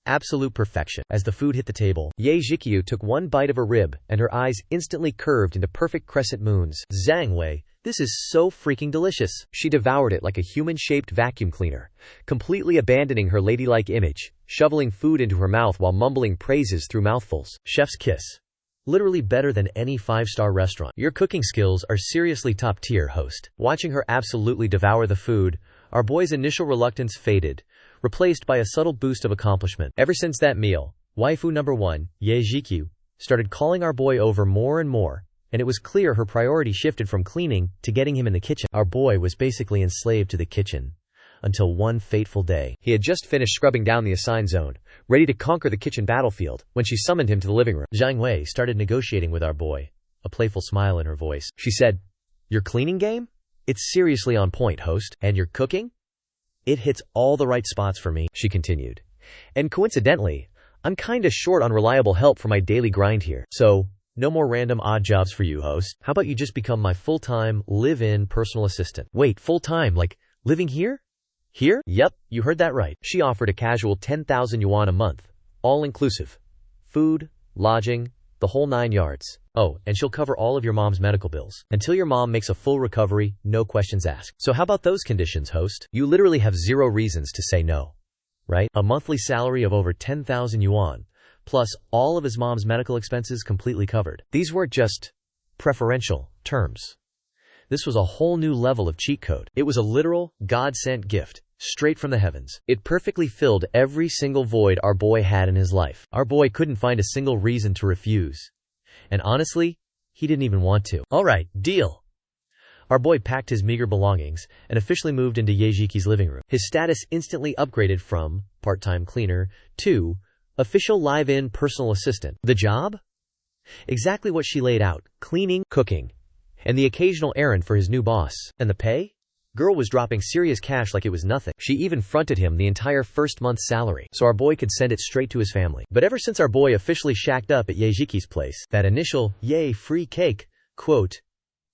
Absolute perfection. As the food hit the table, Zhiqiu took one bite of a rib, and her eyes instantly curved into perfect crescent moons. Zhang Wei, this is so freaking delicious. She devoured it like a human-shaped vacuum cleaner, completely abandoning her ladylike image, shoveling food into her mouth while mumbling praises through mouthfuls. Chef's kiss. Literally better than any 5-star restaurant. Your cooking skills are seriously top tier, host. Watching her absolutely devour the food, our boy's initial reluctance faded, replaced by a subtle boost of accomplishment. Ever since that meal, waifu number 1, Zhiqiu, started calling our boy over more and more, and it was clear her priority shifted from cleaning to getting him in the kitchen. Our boy was basically enslaved to the kitchen. Until one fateful day. He had just finished scrubbing down the assigned zone, ready to conquer the kitchen battlefield, when she summoned him to the living room. Zhang Wei started negotiating with our boy, a playful smile in her voice. She said, your cleaning game? It's seriously on point, host. And your cooking? It hits all the right spots for me, she continued. And coincidentally, I'm kinda short on reliable help for my daily grind here. So, no more random odd jobs for you, host. How about you just become my full-time, live-in personal assistant? Wait, full-time, like, living here? Here? Yep, you heard that right. She offered a casual 10,000 yuan a month, all inclusive. Food, lodging, the whole 9 yards. Oh, and she'll cover all of your mom's medical bills. Until your mom makes a full recovery, no questions asked. So how about those conditions, host? You literally have 0 reasons to say no. Right? A monthly salary of over 10,000 yuan, plus all of his mom's medical expenses completely covered. These weren't just preferential terms. This was a whole new level of cheat code. It was a literal, God-sent gift. Straight from the heavens. It perfectly filled every single void our boy had in his life. Our boy couldn't find a single reason to refuse. And honestly, he didn't even want to. Alright, deal. Our boy packed his meager belongings and officially moved into Zhiqiu's living room. His status instantly upgraded from part-time cleaner to official live-in personal assistant. The job? Exactly what she laid out. Cleaning, cooking, and the occasional errand for his new boss. And the pay? Girl was dropping serious cash like it was nothing. She even fronted him the entire first month's salary, so our boy could send it straight to his family. But ever since our boy officially shacked up at Zhiqiu's place, that initial, yay, free cake, quote,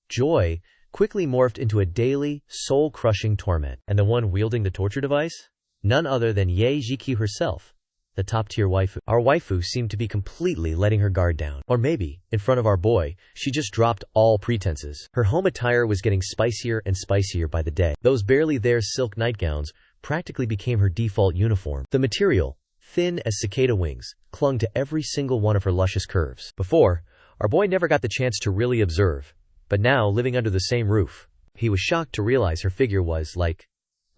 joy, quickly morphed into a daily, soul-crushing torment. And the one wielding the torture device? None other than Zhiqiu herself, the top-tier waifu. Our waifu seemed to be completely letting her guard down. Or maybe, in front of our boy, she just dropped all pretenses. Her home attire was getting spicier and spicier by the day. Those barely there silk nightgowns practically became her default uniform. The material, thin as cicada wings, clung to every single one of her luscious curves. Before, our boy never got the chance to really observe, but now, living under the same roof, he was shocked to realize her figure was, like,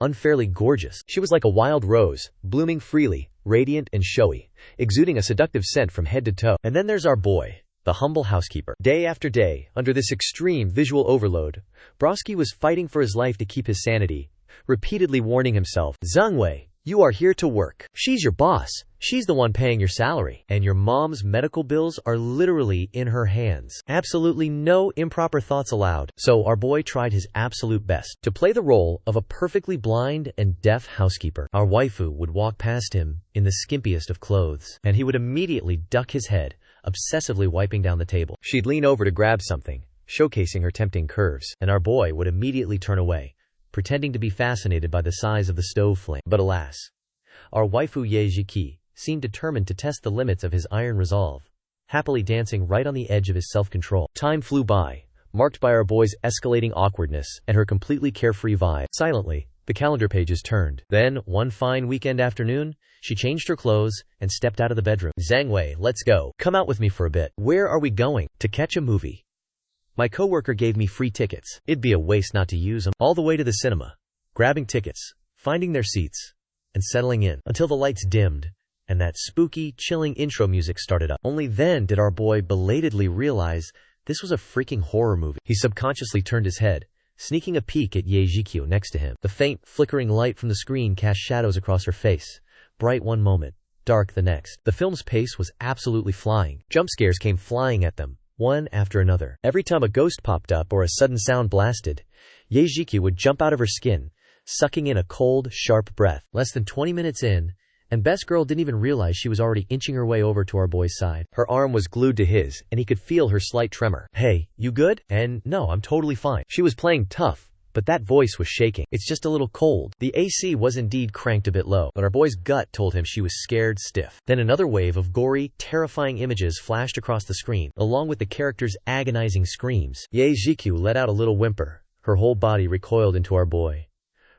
unfairly gorgeous. She was like a wild rose, blooming freely, radiant and showy, exuding a seductive scent from head to toe. And then there's our boy, the humble housekeeper. Day after day, under this extreme visual overload, Broski was fighting for his life to keep his sanity, repeatedly warning himself, Zhangwei, you are here to work. She's your boss. She's the one paying your salary. And your mom's medical bills are literally in her hands. Absolutely no improper thoughts allowed. So our boy tried his absolute best to play the role of a perfectly blind and deaf housekeeper. Our waifu would walk past him in the skimpiest of clothes, and he would immediately duck his head, obsessively wiping down the table. She'd lean over to grab something, showcasing her tempting curves, and our boy would immediately turn away, pretending to be fascinated by the size of the stove flame. But alas, our waifu Zhiqiu seemed determined to test the limits of his iron resolve, happily dancing right on the edge of his self-control. Time flew by, marked by our boy's escalating awkwardness and her completely carefree vibe. Silently, the calendar pages turned. Then, one fine weekend afternoon, she changed her clothes and stepped out of the bedroom. Zhangwei, let's go. Come out with me for a bit. Where are we going? To catch a movie. My coworker gave me free tickets. It'd be a waste not to use them. All the way to the cinema, grabbing tickets, finding their seats, and settling in until the lights dimmed and that spooky, chilling intro music started up. Only then did our boy belatedly realize this was a freaking horror movie. He subconsciously turned his head, sneaking a peek at Zhiqiu next to him. The faint, flickering light from the screen cast shadows across her face, bright one moment, dark the next. The film's pace was absolutely flying. Jump scares came flying at them, one after another. Every time a ghost popped up or a sudden sound blasted, Zhiqiu would jump out of her skin, sucking in a cold, sharp breath. Less than 20 minutes in, and Best Girl didn't even realize she was already inching her way over to our boy's side. Her arm was glued to his, and he could feel her slight tremor. Hey, you good? And no, I'm totally fine. She was playing tough, but that voice was shaking. It's just a little cold. The AC was indeed cranked a bit low, but our boy's gut told him she was scared stiff. Then another wave of gory, terrifying images flashed across the screen, along with the characters' agonizing screams. Zhiqiu let out a little whimper. Her whole body recoiled into our boy,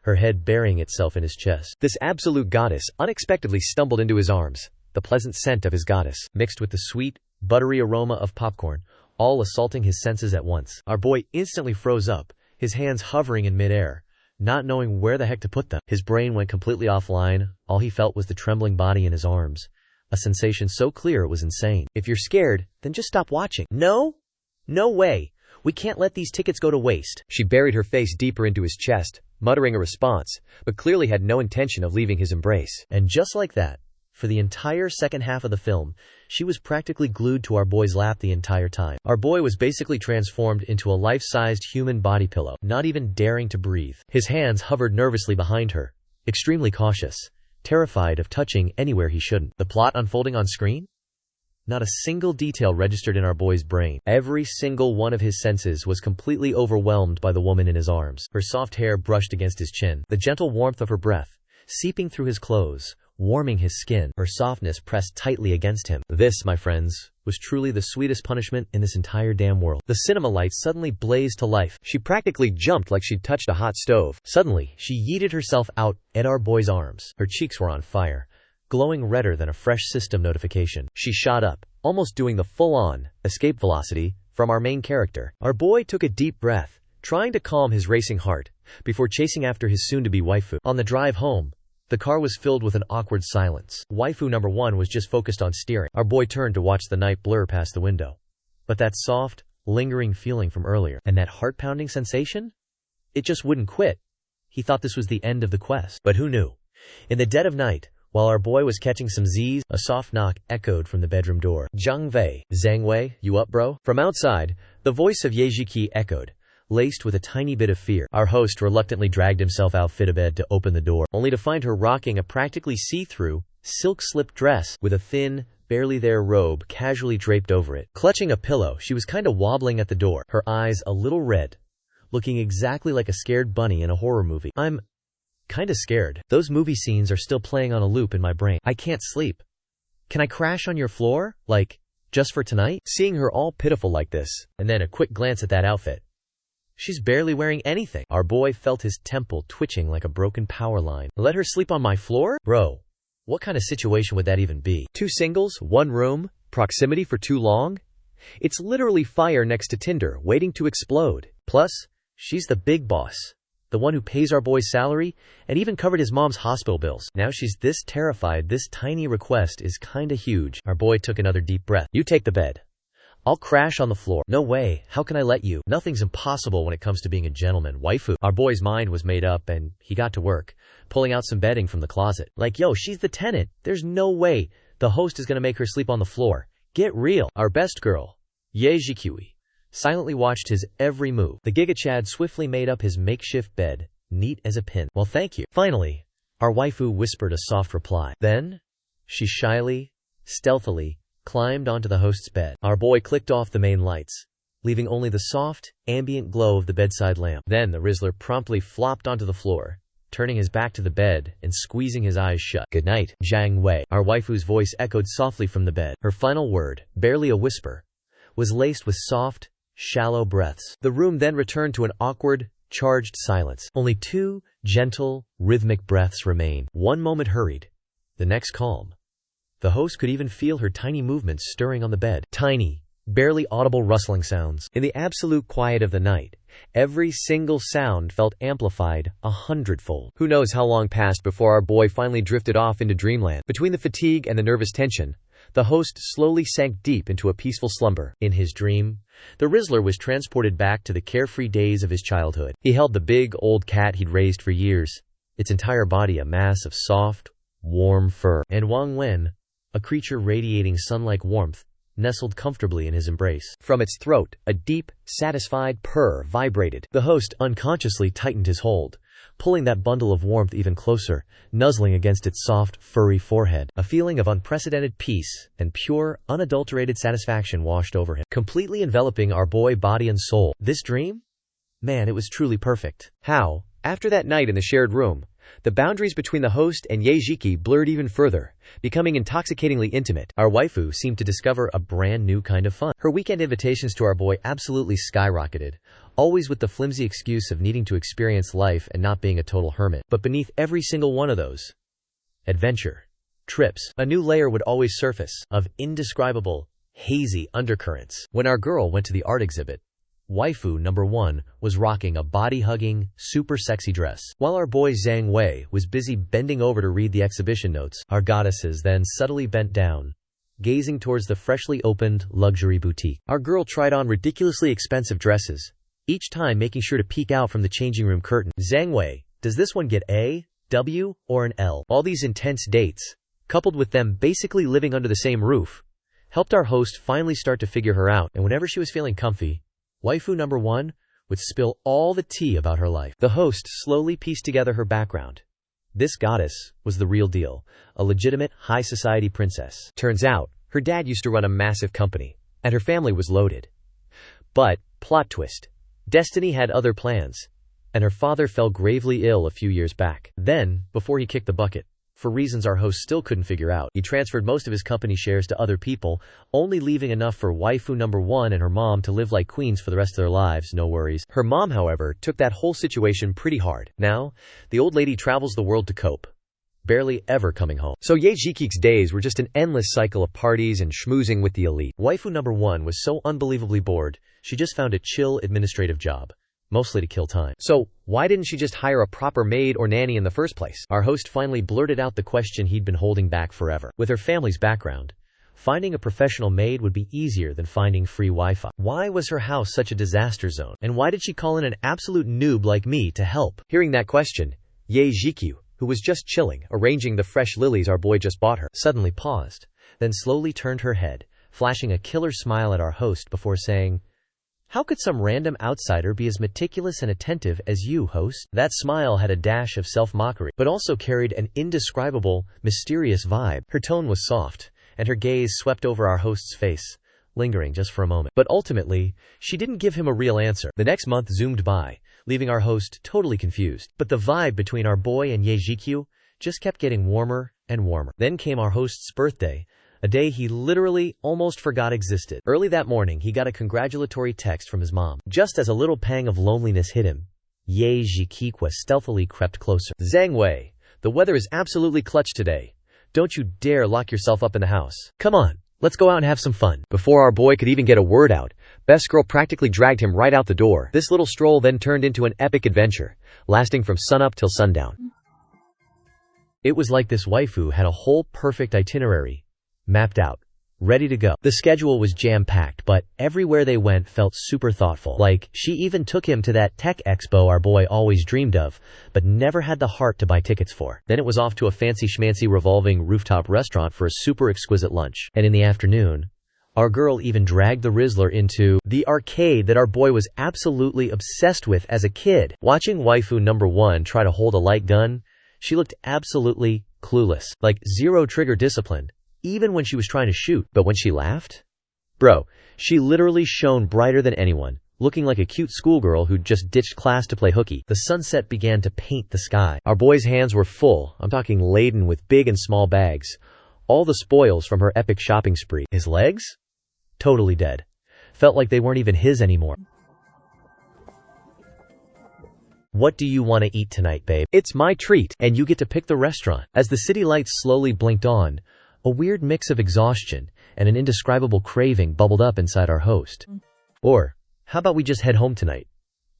her head burying itself in his chest. This absolute goddess unexpectedly stumbled into his arms, the pleasant scent of his goddess, mixed with the sweet, buttery aroma of popcorn, all assaulting his senses at once. Our boy instantly froze up, his hands hovering in midair, not knowing where the heck to put them. His brain went completely offline. All he felt was the trembling body in his arms, a sensation so clear it was insane. If you're scared, then just stop watching. No? No way. We can't let these tickets go to waste. She buried her face deeper into his chest, muttering a response, but clearly had no intention of leaving his embrace. And just like that, for the entire second half of the film, she was practically glued to our boy's lap the entire time. Our boy was basically transformed into a life-sized human body pillow, not even daring to breathe. His hands hovered nervously behind her, extremely cautious, terrified of touching anywhere he shouldn't. The plot unfolding on screen? Not a single detail registered in our boy's brain. Every single one of his senses was completely overwhelmed by the woman in his arms. Her soft hair brushed against his chin, the gentle warmth of her breath seeping through his clothes, warming his skin, her softness pressed tightly against him. This, my friends, was truly the sweetest punishment in this entire damn world. The cinema lights suddenly blazed to life. She practically jumped like she'd touched a hot stove. Suddenly, she yeeted herself out at our boy's arms. Her cheeks were on fire, glowing redder than a fresh system notification. She shot up, almost doing the full-on escape velocity from our main character. Our boy took a deep breath, trying to calm his racing heart, before chasing after his soon-to-be waifu. On the drive home, the car was filled with an awkward silence. Waifu number one was just focused on steering. Our boy turned to watch the night blur past the window. But that soft, lingering feeling from earlier, and that heart-pounding sensation? It just wouldn't quit. He thought this was the end of the quest. But who knew? In the dead of night, While our boy was catching some Z's, a soft knock echoed from the bedroom door. Zhang Wei, you up, bro? From outside, the voice of Ye Zhiqiu echoed, laced with a tiny bit of fear. Our host reluctantly dragged himself out fit of bed to open the door, only to find her rocking a practically see-through, silk-slip dress with a thin, barely there robe casually draped over it. Clutching a pillow, she was kinda wobbling at the door, her eyes a little red, looking exactly like a scared bunny in a horror movie. I'm kinda scared. Those movie scenes are still playing on a loop in my brain. I can't sleep. Can I crash on your floor? Like, just for tonight? Seeing her all pitiful like this, and then a quick glance at that outfit. She's barely wearing anything. Our boy felt his temple twitching like a broken power line. Let her sleep on my floor? Bro, what kind of situation would that even be? 2 singles, 1 room, proximity for too long? It's literally fire next to Tinder, waiting to explode. Plus, she's the big boss, the one who pays our boy's salary and even covered his mom's hospital bills. Now she's this terrified. This tiny request is kinda huge. Our boy took another deep breath. You take the bed. I'll crash on the floor. No way. How can I let you? Nothing's impossible when it comes to being a gentleman, waifu. Our boy's mind was made up and he got to work, pulling out some bedding from the closet. Like, yo, she's the tenant. There's no way the host is gonna make her sleep on the floor. Get real. Our best girl, Ye Zhiqiu, silently watched his every move. The Giga Chad swiftly made up his makeshift bed, neat as a pin. Well, thank you. Finally, our waifu whispered a soft reply. Then, she shyly, stealthily, climbed onto the host's bed. Our boy clicked off the main lights, leaving only the soft, ambient glow of the bedside lamp. Then the Rizzler promptly flopped onto the floor, turning his back to the bed and squeezing his eyes shut. Good night, Zhang Wei. Our waifu's voice echoed softly from the bed. Her final word, barely a whisper, was laced with soft, shallow breaths. The room then returned to an awkward, charged silence. Only 2 gentle, rhythmic breaths remained. One moment hurried, the next calm. The host could even feel her tiny movements stirring on the bed. Tiny, barely audible rustling sounds. In the absolute quiet of the night, every single sound felt amplified 100-fold. Who knows how long passed before our boy finally drifted off into dreamland. Between the fatigue and the nervous tension, the host slowly sank deep into a peaceful slumber. In his dream, the Rizzler was transported back to the carefree days of his childhood. He held the big, old cat he'd raised for years, its entire body a mass of soft, warm fur. And Wang Wen, a creature radiating sun-like warmth, nestled comfortably in his embrace. From its throat, a deep, satisfied purr vibrated. The host unconsciously tightened his hold, pulling that bundle of warmth even closer, nuzzling against its soft, furry forehead. A feeling of unprecedented peace and pure, unadulterated satisfaction washed over him, completely enveloping our boy body and soul. This dream? Man, it was truly perfect. How, after that night in the shared room, the boundaries between the host and Ye Zhiqiu blurred even further, becoming intoxicatingly intimate. Our waifu seemed to discover a brand new kind of fun. Her weekend invitations to our boy absolutely skyrocketed, always with the flimsy excuse of needing to experience life and not being a total hermit. But beneath every single one of those adventure trips, a new layer would always surface, of indescribable, hazy undercurrents. When our girl went to the art exhibit, waifu number 1 was rocking a body-hugging, super sexy dress. While our boy Zhang Wei was busy bending over to read the exhibition notes, our goddesses then subtly bent down, gazing towards the freshly opened luxury boutique. Our girl tried on ridiculously expensive dresses, each time making sure to peek out from the changing room curtain. Zhang Wei, does this one get A, W, or an L? All these intense dates, coupled with them basically living under the same roof, helped our host finally start to figure her out, and whenever she was feeling comfy, waifu number 1 would spill all the tea about her life. The host slowly pieced together her background. This goddess was the real deal, a legitimate high society princess. Turns out, her dad used to run a massive company, and her family was loaded. But, plot twist, destiny had other plans, and her father fell gravely ill a few years back. Then, before he kicked the bucket, for reasons our host still couldn't figure out, he transferred most of his company shares to other people, only leaving enough for waifu number 1 and her mom to live like queens for the rest of their lives, no worries. Her mom, however, took that whole situation pretty hard. Now, the old lady travels the world to cope, barely ever coming home. So Ye Zhiqiu's days were just an endless cycle of parties and schmoozing with the elite. Waifu number 1 was so unbelievably bored, she just found a chill administrative job, mostly to kill time. So, why didn't she just hire a proper maid or nanny in the first place? Our host finally blurted out the question he'd been holding back forever. With her family's background, finding a professional maid would be easier than finding free Wi-Fi. Why was her house such a disaster zone? And why did she call in an absolute noob like me to help? Hearing that question, Ye Zhiqiu, who was just chilling, arranging the fresh lilies our boy just bought her, suddenly paused, then slowly turned her head, flashing a killer smile at our host before saying, "How could some random outsider be as meticulous and attentive as you, host?" That smile had a dash of self-mockery, but also carried an indescribable, mysterious vibe. Her tone was soft, and her gaze swept over our host's face, lingering just for a moment. But ultimately, she didn't give him a real answer. The next month zoomed by, leaving our host totally confused. But the vibe between our boy and Zhiqiu just kept getting warmer and warmer. Then came our host's birthday, a day he literally almost forgot existed. Early that morning, he got a congratulatory text from his mom. Just as a little pang of loneliness hit him, Zhiqiu stealthily crept closer. "Zhang Wei, the weather is absolutely clutch today. Don't you dare lock yourself up in the house. Come on, let's go out and have some fun." Before our boy could even get a word out, Best Girl practically dragged him right out the door. This little stroll then turned into an epic adventure, lasting from sunup till sundown. It was like this waifu had a whole perfect itinerary mapped out, ready to go. The schedule was jam-packed, but everywhere they went felt super thoughtful. Like, she even took him to that tech expo our boy always dreamed of, but never had the heart to buy tickets for. Then it was off to a fancy-schmancy revolving rooftop restaurant for a super exquisite lunch. And in the afternoon, our girl even dragged the Rizzler into the arcade that our boy was absolutely obsessed with as a kid. Watching waifu number 1 try to hold a light gun, she looked absolutely clueless, like zero trigger discipline, even when she was trying to shoot. But when she laughed, bro, she literally shone brighter than anyone, looking like a cute schoolgirl who'd just ditched class to play hooky. The sunset began to paint the sky. Our boy's hands were full, I'm talking laden with big and small bags, all the spoils from her epic shopping spree. His legs? Totally dead. Felt like they weren't even his anymore. "What do you want to eat tonight, babe? It's my treat, and you get to pick the restaurant." As the city lights slowly blinked on, a weird mix of exhaustion and an indescribable craving bubbled up inside our host. "Or, how about we just head home tonight?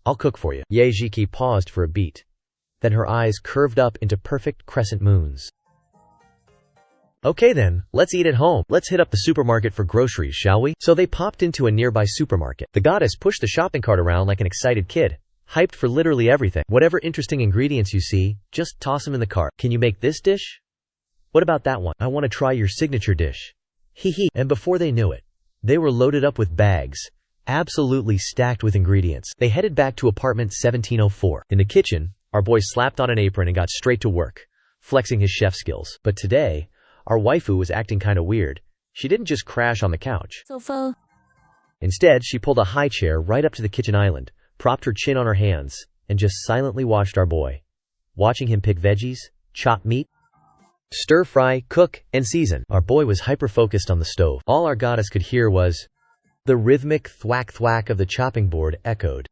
I'll cook for you." Zhiqiu paused for a beat. Then her eyes curved up into perfect crescent moons. "Okay then, let's eat at home. Let's hit up the supermarket for groceries, shall we?" So they popped into a nearby supermarket. The goddess pushed the shopping cart around like an excited kid, hyped for literally everything. "Whatever interesting ingredients you see, just toss them in the cart. Can you make this dish? What about that one? I want to try your signature dish. Hee." And before they knew it, they were loaded up with bags, absolutely stacked with ingredients. They headed back to apartment 1704. In the kitchen, our boy slapped on an apron and got straight to work, flexing his chef skills. But today, our waifu was acting kinda weird. She didn't just crash on the couch. Sofa. Instead, she pulled a high chair right up to the kitchen island, propped her chin on her hands, and just silently watched our boy. Watching him pick veggies, chop meat, stir fry, cook, and season. Our boy was hyper-focused on the stove. All our goddess could hear was the rhythmic thwack-thwack of the chopping board echoed,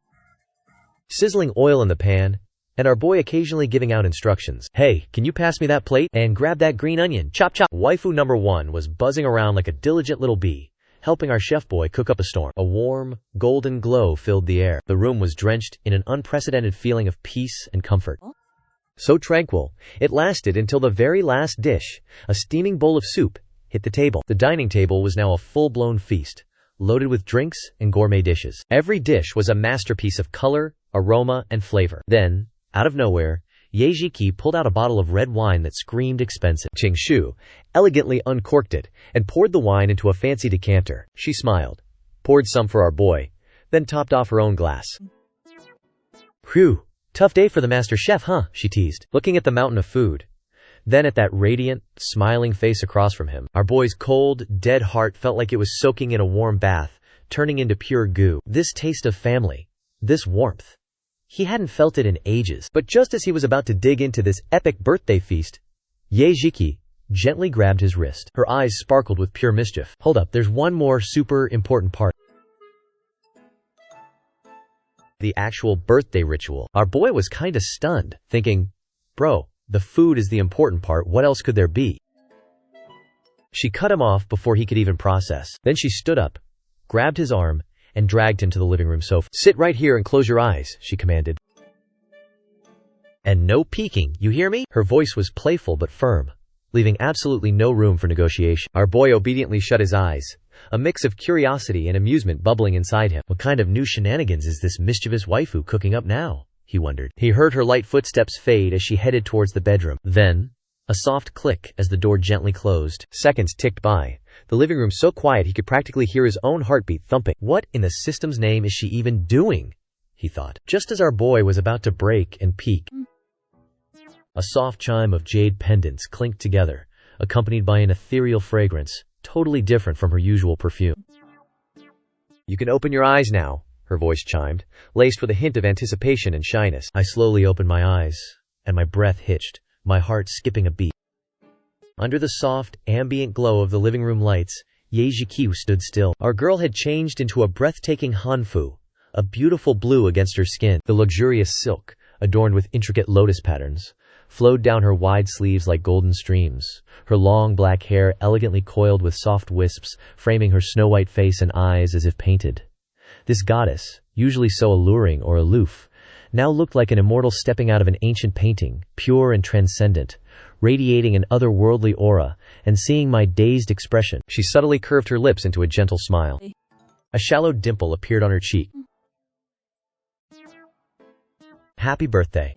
sizzling oil in the pan, and our boy occasionally giving out instructions. "Hey, can you pass me that plate? And grab that green onion. Chop chop." Waifu number 1 was buzzing around like a diligent little bee, helping our chef boy cook up a storm. A warm, golden glow filled the air. The room was drenched in an unprecedented feeling of peace and comfort. So tranquil, it lasted until the very last dish, a steaming bowl of soup, hit the table. The dining table was now a full-blown feast, loaded with drinks and gourmet dishes. Every dish was a masterpiece of color, aroma, and flavor. Then, out of nowhere, Zhiqiu pulled out a bottle of red wine that screamed expensive. Qingshu elegantly uncorked it and poured the wine into a fancy decanter. She smiled, poured some for our boy, then topped off her own glass. "Phew, tough day for the master chef, huh?" she teased, looking at the mountain of food. Then at that radiant, smiling face across from him, our boy's cold, dead heart felt like it was soaking in a warm bath, turning into pure goo. This taste of family, this warmth. He hadn't felt it in ages. But just as he was about to dig into this epic birthday feast, Zhiqiu gently grabbed his wrist. Her eyes sparkled with pure mischief. "Hold up, there's one more super important part. The actual birthday ritual." Our boy was kinda stunned, thinking, "Bro, the food is the important part, what else could there be?" She cut him off before he could even process. Then she stood up, grabbed his arm, and dragged him to the living room sofa. "Sit right here and close your eyes," she commanded. "And no peeking, you hear me?" Her voice was playful but firm, leaving absolutely no room for negotiation. Our boy obediently shut his eyes, a mix of curiosity and amusement bubbling inside him. What kind of new shenanigans is this mischievous waifu cooking up now? he wondered. He heard her light footsteps fade as she headed towards the bedroom. Then, a soft click as the door gently closed. Seconds ticked by, the living room so quiet he could practically hear his own heartbeat thumping. What in the system's name is she even doing? He thought. Just as our boy was about to break and peak, a soft chime of jade pendants clinked together, accompanied by an ethereal fragrance, totally different from her usual perfume. "You can open your eyes now," her voice chimed, laced with a hint of anticipation and shyness. I slowly opened my eyes, and my breath hitched, my heart skipping a beat. Under the soft, ambient glow of the living room lights, Zhiqiu stood still. Our girl had changed into a breathtaking hanfu, a beautiful blue against her skin. The luxurious silk, adorned with intricate lotus patterns, flowed down her wide sleeves like golden streams, her long black hair elegantly coiled with soft wisps, framing her snow-white face and eyes as if painted. This goddess, usually so alluring or aloof, now looked like an immortal stepping out of an ancient painting, pure and transcendent, radiating an otherworldly aura. And seeing my dazed expression, she subtly curved her lips into a gentle smile. A shallow dimple appeared on her cheek. "Happy birthday.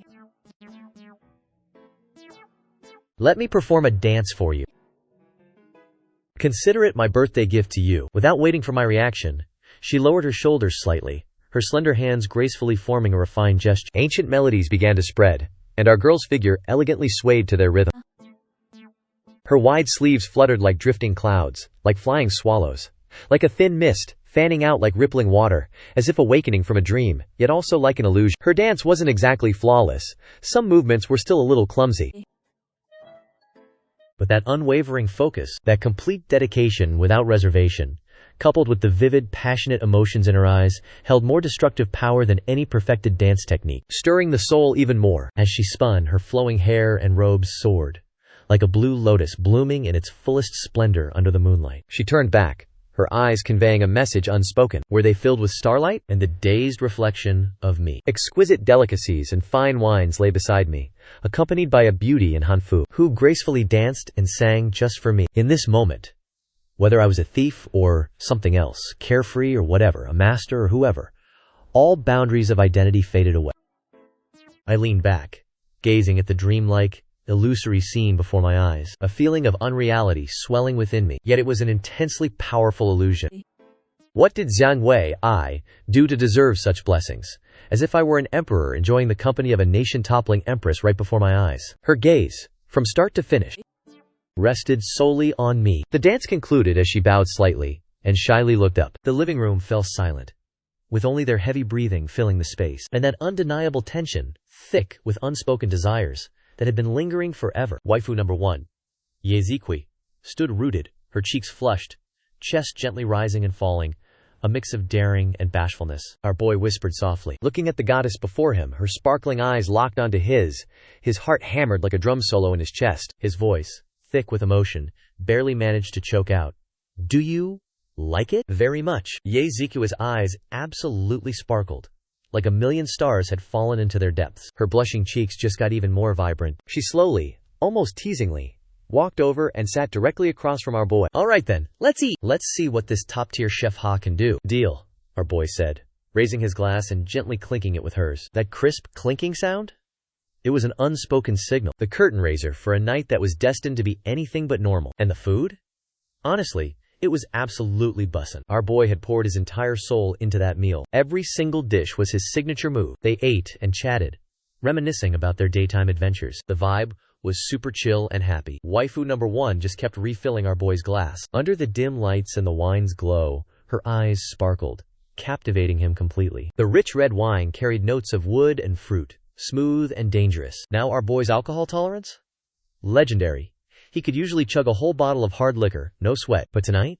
Let me perform a dance for you. Consider it my birthday gift to you." Without waiting for my reaction, she lowered her shoulders slightly, her slender hands gracefully forming a refined gesture. Ancient melodies began to spread, and our girl's figure elegantly swayed to their rhythm. Her wide sleeves fluttered like drifting clouds, like flying swallows, like a thin mist, fanning out like rippling water, as if awakening from a dream, yet also like an illusion. Her dance wasn't exactly flawless. Some movements were still a little clumsy. But that unwavering focus, that complete dedication without reservation, coupled with the vivid, passionate emotions in her eyes, held more destructive power than any perfected dance technique, stirring the soul even more. As she spun, her flowing hair and robes soared, like a blue lotus blooming in its fullest splendor under the moonlight. She turned back, her eyes conveying a message unspoken. Were they filled with starlight and the dazed reflection of me? Exquisite delicacies and fine wines lay beside me, accompanied by a beauty in hanfu, who gracefully danced and sang just for me. In this moment, whether I was a thief or something else, carefree or whatever, a master or whoever, all boundaries of identity faded away. I leaned back, gazing at the dreamlike, illusory scene before my eyes, a feeling of unreality swelling within me, yet it was an intensely powerful illusion. What did I do to deserve such blessings? As if I were an emperor enjoying the company of a nation-toppling empress right before my eyes. Her gaze, from start to finish, rested solely on me. The dance concluded as she bowed slightly and shyly looked up. The living room fell silent, with only their heavy breathing filling the space, and that undeniable tension, thick with unspoken desires, that had been lingering forever. Waifu number 1, Zhiqiu, stood rooted, her cheeks flushed, chest gently rising and falling, a mix of daring and bashfulness. Our boy whispered softly, looking at the goddess before him, her sparkling eyes locked onto his heart hammered like a drum solo in his chest. His voice, thick with emotion, barely managed to choke out, "Do you like it?" "Very much." Zhiqiu's eyes absolutely sparkled, like a million stars had fallen into their depths. Her blushing cheeks just got even more vibrant. She slowly, almost teasingly, walked over and sat directly across from our boy. "All right then, let's eat. Let's see what this top-tier Chef Ha can do." "Deal," our boy said, raising his glass and gently clinking it with hers. That crisp, clinking sound? It was an unspoken signal, the curtain raiser for a night that was destined to be anything but normal. And the food? Honestly, it was absolutely bussin'. Our boy had poured his entire soul into that meal. Every single dish was his signature move. They ate and chatted, reminiscing about their daytime adventures. The vibe was super chill and happy. Waifu number 1 just kept refilling our boy's glass. Under the dim lights and the wine's glow, her eyes sparkled, captivating him completely. The rich red wine carried notes of wood and fruit, smooth and dangerous. Now our boy's alcohol tolerance? Legendary. He could usually chug a whole bottle of hard liquor, no sweat. But tonight?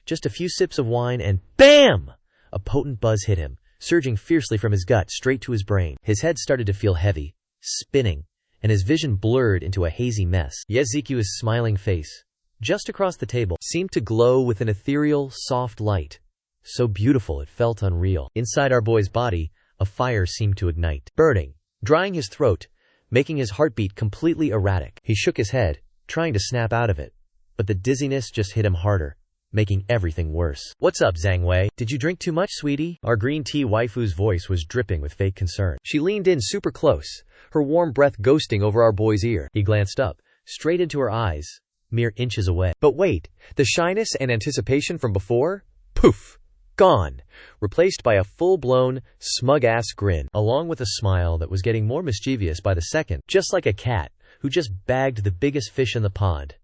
Just a few sips of wine and BAM! A potent buzz hit him, surging fiercely from his gut straight to his brain. His head started to feel heavy, spinning, and his vision blurred into a hazy mess. Zhiqiu's smiling face, just across the table, seemed to glow with an ethereal, soft light, so beautiful it felt unreal. Inside our boy's body, a fire seemed to ignite, burning, drying his throat, making his heartbeat completely erratic. He shook his head, trying to snap out of it, but the dizziness just hit him harder, making everything worse. "What's up, Zhang Wei? Did you drink too much, sweetie?" Our green tea waifu's voice was dripping with fake concern. She leaned in super close, her warm breath ghosting over our boy's ear. He glanced up, straight into her eyes, mere inches away. But wait, the shyness and anticipation from before? Poof! Gone, replaced by a full-blown, smug-ass grin, along with a smile that was getting more mischievous by the second, just like a cat who just bagged the biggest fish in the pond.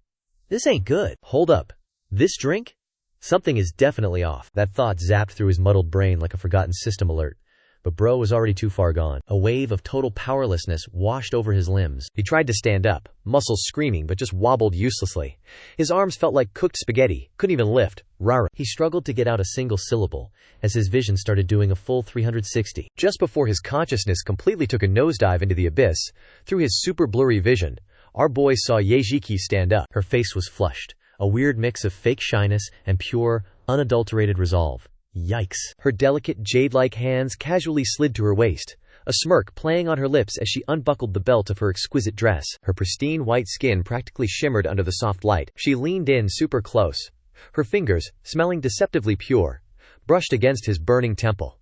"This ain't good. Hold up. This drink? Something is definitely off." That thought zapped through his muddled brain like a forgotten system alert. But bro was already too far gone. A wave of total powerlessness washed over his limbs. He tried to stand up, muscles screaming, but just wobbled uselessly. His arms felt like cooked spaghetti, couldn't even lift. Rara. He struggled to get out a single syllable, as his vision started doing a full 360. Just before his consciousness completely took a nosedive into the abyss, through his super blurry vision, our boy saw Zhiqiu stand up. Her face was flushed, a weird mix of fake shyness and pure, unadulterated resolve. Yikes. Her delicate jade-like hands casually slid to her waist, a smirk playing on her lips as she unbuckled the belt of her exquisite dress. Her pristine white skin practically shimmered under the soft light. She leaned in super close. Her fingers, smelling deceptively pure, brushed against his burning temple.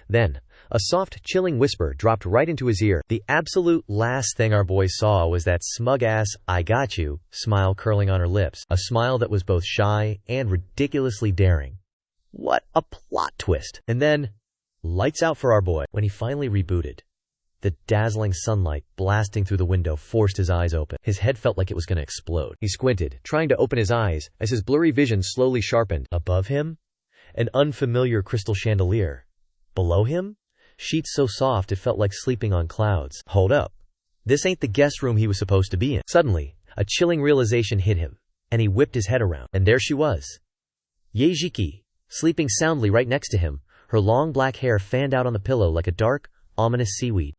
Then, a soft, chilling whisper dropped right into his ear. The absolute last thing our boy saw was that smug-ass, "I got you" smile curling on her lips, a smile that was both shy and ridiculously daring. What a plot twist! And then, lights out for our boy. When he finally rebooted, the dazzling sunlight blasting through the window forced his eyes open. His head felt like it was going to explode. He squinted, trying to open his eyes, as his blurry vision slowly sharpened. Above him, an unfamiliar crystal chandelier. Below him, sheets so soft it felt like sleeping on clouds. Hold up. This ain't the guest room he was supposed to be in. Suddenly, a chilling realization hit him, and he whipped his head around. And there she was. Zhiqiu, sleeping soundly right next to him, her long black hair fanned out on the pillow like a dark, ominous seaweed.